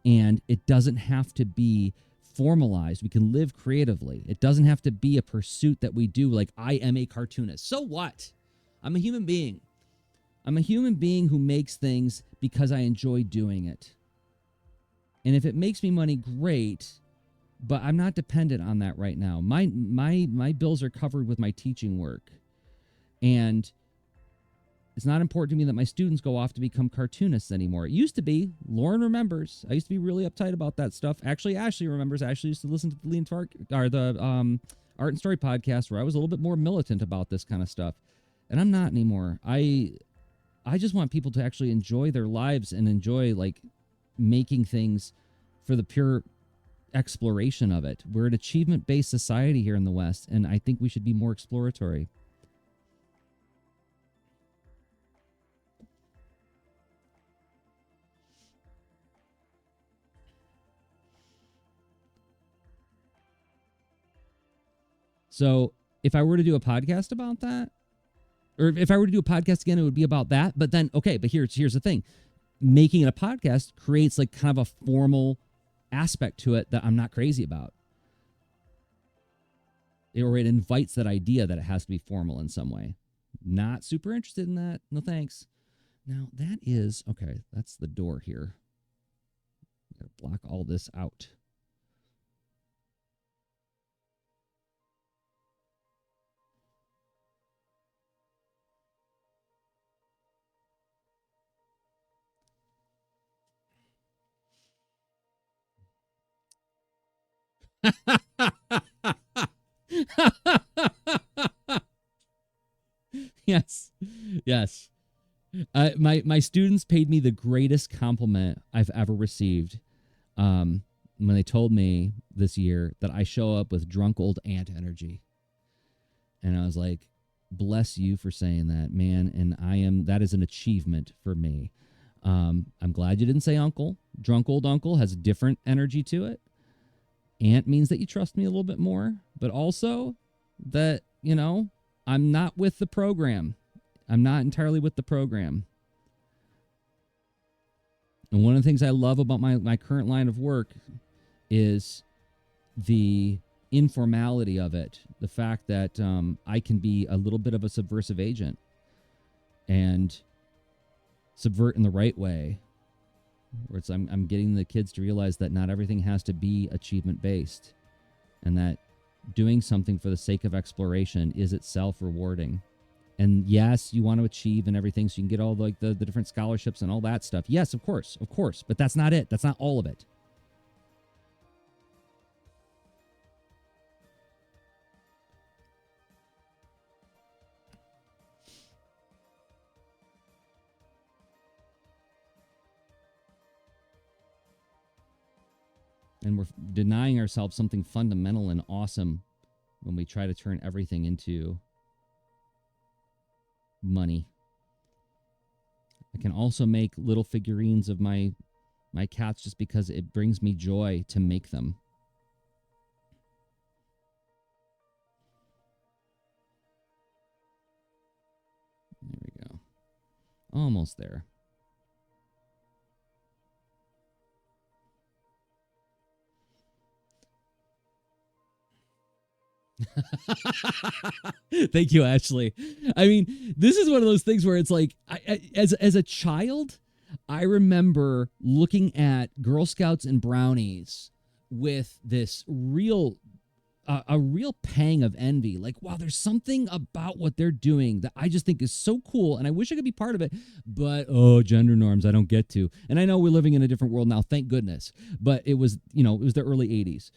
and it doesn't have to be formalized. We can live creatively. It doesn't have to be a pursuit that we do like, I am a cartoonist. So what? I'm a human being. I'm a human being who makes things because I enjoy doing it. And if it makes me money, great. But I'm not dependent on that right now. My bills are covered with my teaching work. And it's not important to me that my students go off to become cartoonists anymore. It used to be. Lauren remembers. I used to be really uptight about that stuff. Actually, Ashley remembers. Ashley used to listen to the Art and Story podcast, where I was a little bit more militant about this kind of stuff. And I'm not anymore. I just want people to actually enjoy their lives and enjoy like making things for the pure exploration of it. We're an achievement-based society here in the West, and I think we should be more exploratory. So if I were to do a podcast about that, or if I were to do a podcast again, it would be about that. But then, okay, but here's the thing. Making it a podcast creates like kind of a formal aspect to it that I'm not crazy about. Or it invites that idea that it has to be formal in some way. Not super interested in that. No thanks. Now that is, okay, that's the door here. Gotta block all this out. Yes. My students paid me the greatest compliment I've ever received when they told me this year that I show up with drunk old aunt energy. And I was like, bless you for saying that, man. And that is an achievement for me. I'm glad you didn't say uncle. Drunk old uncle has a different energy to it. Aunt means that you trust me a little bit more, but also that, I'm not with the program. I'm not entirely with the program. And one of the things I love about my current line of work is the informality of it. The fact that I can be a little bit of a subversive agent and subvert in the right way. Where I'm getting the kids to realize that not everything has to be achievement based, and that doing something for the sake of exploration is itself rewarding. And yes, you want to achieve and everything, so you can get all the different scholarships and all that stuff. Yes, of course, but that's not it. That's not all of it. And we're denying ourselves something fundamental and awesome when we try to turn everything into money. I can also make little figurines of my cats just because it brings me joy to make them. There we go. Almost there. Thank you, Ashley. I mean, this is one of those things where it's like, as a child, I remember looking at Girl Scouts and Brownies with this a real pang of envy. Like, wow, there's something about what they're doing that I just think is so cool, and I wish I could be part of it. But gender norms, I don't get to. And I know we're living in a different world now, thank goodness. But it was the early '80s.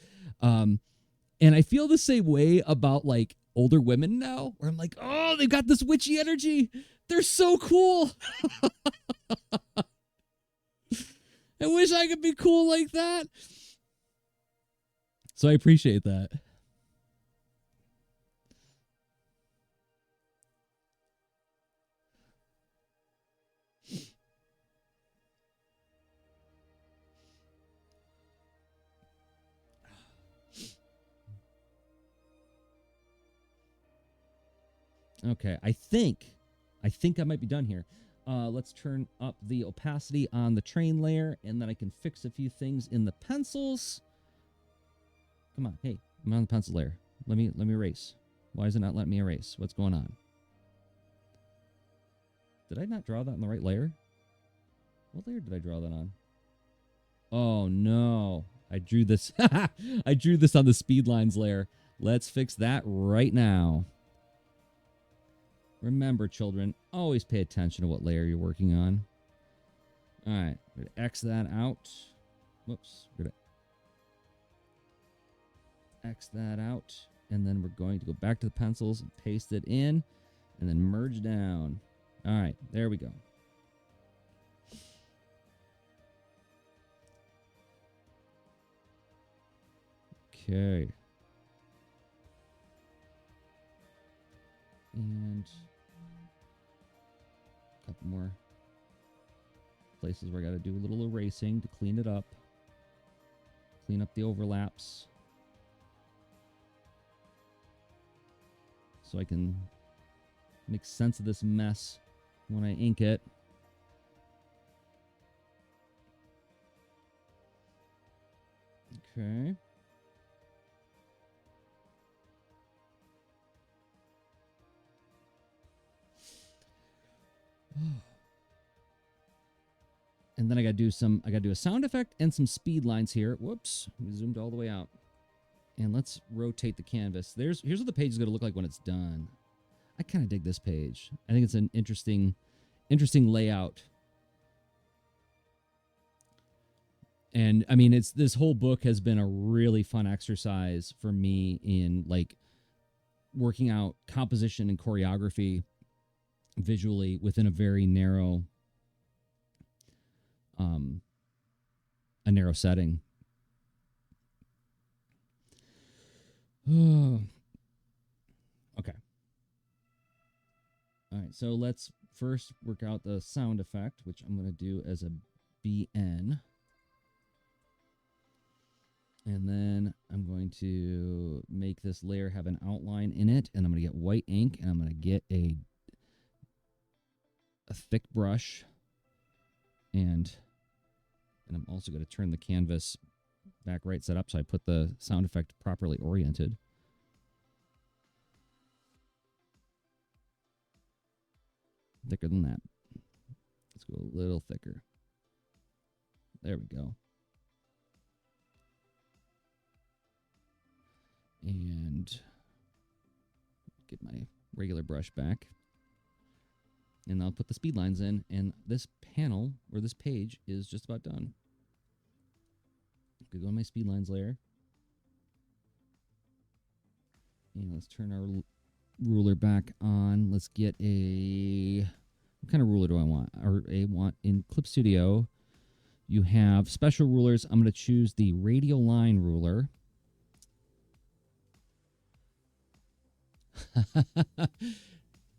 And I feel the same way about like older women now, where I'm like, oh, they've got this witchy energy. They're so cool. I wish I could be cool like that. So I appreciate that. Okay, I think I might be done here. Let's turn up the opacity on the train layer, and then I can fix a few things in the pencils. Come on, hey, I'm on the pencil layer. Let me erase. Why is it not letting me erase? What's going on? Did I not draw that on the right layer? What layer did I draw that on? Oh no, I drew this. I drew this on the speed lines layer. Let's fix that right now. Remember, children, always pay attention to what layer you're working on. All right, we're going to X that out. Whoops. We're going to X that out. And then we're going to go back to the pencils and paste it in. And then merge down. All right, there we go. Okay. And a couple more places where I got to do a little erasing to clean it up. Clean up the overlaps. So I can make sense of this mess when I ink it. Okay. And then I gotta do a sound effect and some speed lines here. Whoops, we zoomed all the way out. And let's rotate the canvas. Here's what the page is gonna look like when it's done. I kind of dig this page. I think it's an interesting layout. And I mean, this whole book has been a really fun exercise for me in like working out composition and choreography visually within a very narrow um, a narrow setting. Okay. All right. So let's first work out the sound effect, which I'm going to do as a BN. And then I'm going to make this layer have an outline in it. And I'm going to get white ink, and I'm going to get a thick brush. And I'm also going to turn the canvas back right set up so I put the sound effect properly oriented. Thicker than that. Let's go a little thicker. There we go. And get my regular brush back. And I'll put the speed lines in, and this panel, or this page, is just about done. Go on my speed lines layer. And let's turn our ruler back on. Let's get a... What kind of ruler do I want? In Clip Studio, you have special rulers. I'm going to choose the radial line ruler.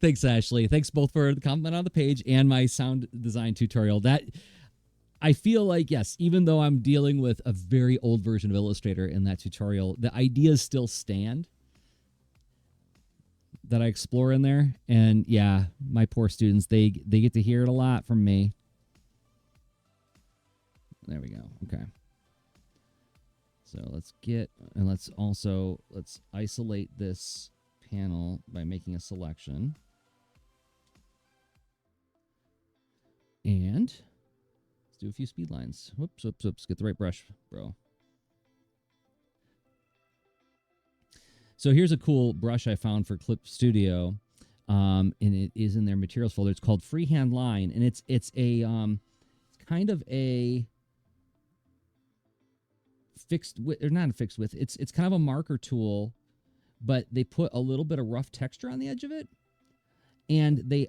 Thanks, Ashley. Thanks both for the comment on the page and my sound design tutorial. That I feel like, yes, even though I'm dealing with a very old version of Illustrator in that tutorial, the ideas still stand that I explore in there. And yeah, my poor students, they get to hear it a lot from me. There we go. Okay. So let's isolate this panel by making a selection. And let's do a few speed lines. Whoops. Get the right brush, bro. So here's a cool brush I found for Clip Studio, and it is in their materials folder. It's called Freehand Line, and it's kind of a fixed width, or not a fixed width. It's kind of a marker tool, but they put a little bit of rough texture on the edge of it. And they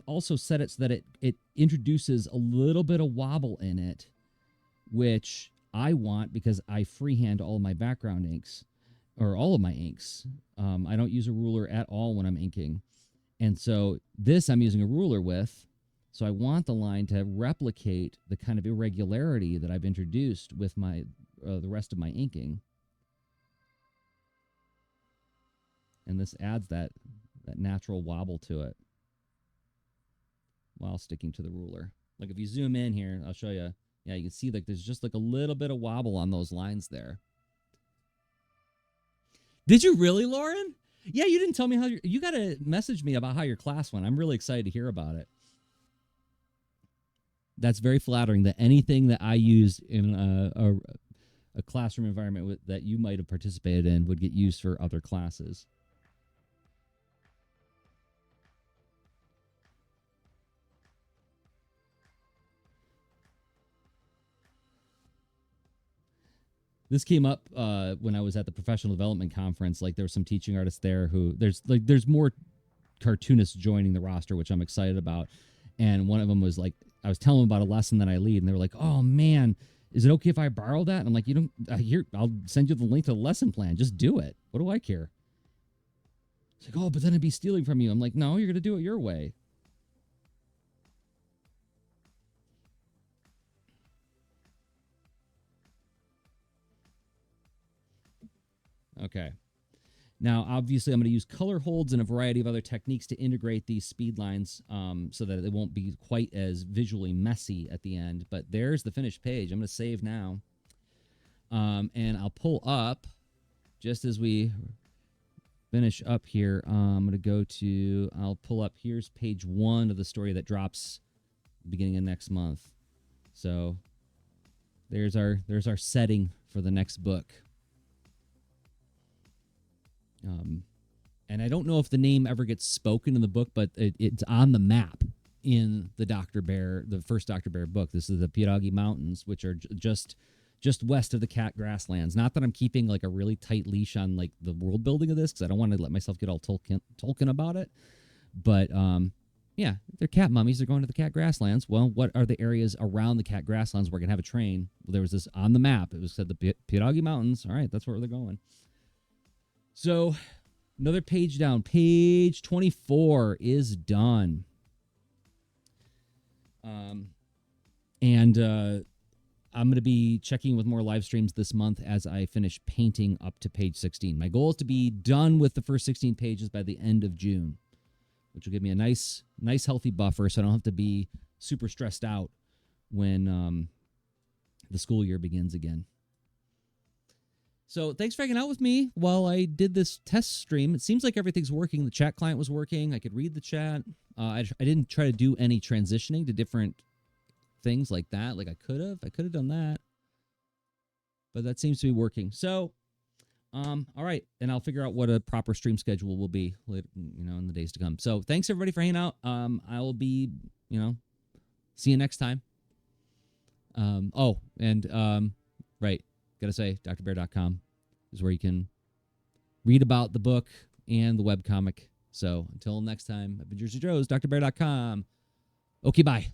also set it so that it introduces a little bit of wobble in it, which I want because I freehand all of my background inks, or all of my inks. I don't use a ruler at all when I'm inking. And so this I'm using a ruler with, so I want the line to replicate the kind of irregularity that I've introduced with my the rest of my inking. And this adds that natural wobble to it while sticking to the ruler. Like if you zoom in here, I'll show you. Yeah, you can see like there's just like a little bit of wobble on those lines there. Did you really, Lauren? Yeah, you didn't tell me how you got to message me about how your class went. I'm really excited to hear about it. That's very flattering that anything that I used in a classroom environment that you might have participated in would get used for other classes. This came up when I was at the professional development conference. Like there were some teaching artists there who there's more cartoonists joining the roster, which I'm excited about. And one of them was like, I was telling them about a lesson that I lead, and they were like, "Oh man, is it okay if I borrow that?" And I'm like, "You don't. Here, I'll send you the link to the lesson plan. Just do it. What do I care?" It's like, "Oh, but then I'd be stealing from you." I'm like, "No, you're gonna do it your way." Okay. Now, obviously, I'm going to use color holds and a variety of other techniques to integrate these speed lines so that it won't be quite as visually messy at the end. But there's the finished page. I'm going to save now. And I'll pull up, just as we finish up here, I'm going to I'll pull up, here's page 1 of the story that drops beginning of next month. So there's our setting for the next book. And I don't know if the name ever gets spoken in the book, but it's on the map in the first Dr. Bear book. This is the Pierogi Mountains, which are just west of the Cat Grasslands. Not that I'm keeping like a really tight leash on like the world building of this, because I don't want to let myself get all Tolkien about it. But Yeah, they're cat mummies. They're going to the cat grasslands. Well, what are the areas around the cat grasslands where we're going to have a train? Well, there was this on the map. It was said the Pitagi Mountains. All right, that's where they're going. So another page down. Page 24 is done. And I'm going to be checking with more live streams this month as I finish painting up to page 16. My goal is to be done with the first 16 pages by the end of June, which will give me a nice healthy buffer so I don't have to be super stressed out when the school year begins again. So thanks for hanging out with me while I did this test stream. It seems like everything's working. The chat client was working. I could read the chat. I didn't try to do any transitioning to different things like that. Like I could have done that, but that seems to be working. So, all right, and I'll figure out what a proper stream schedule will be, in the days to come. So, thanks everybody for hanging out. I will be, see you next time. Right, gotta say, drbear.com is where you can read about the book and the webcomic. So, until next time, I've been Jersey Joe's, drbear.com. Okay, bye.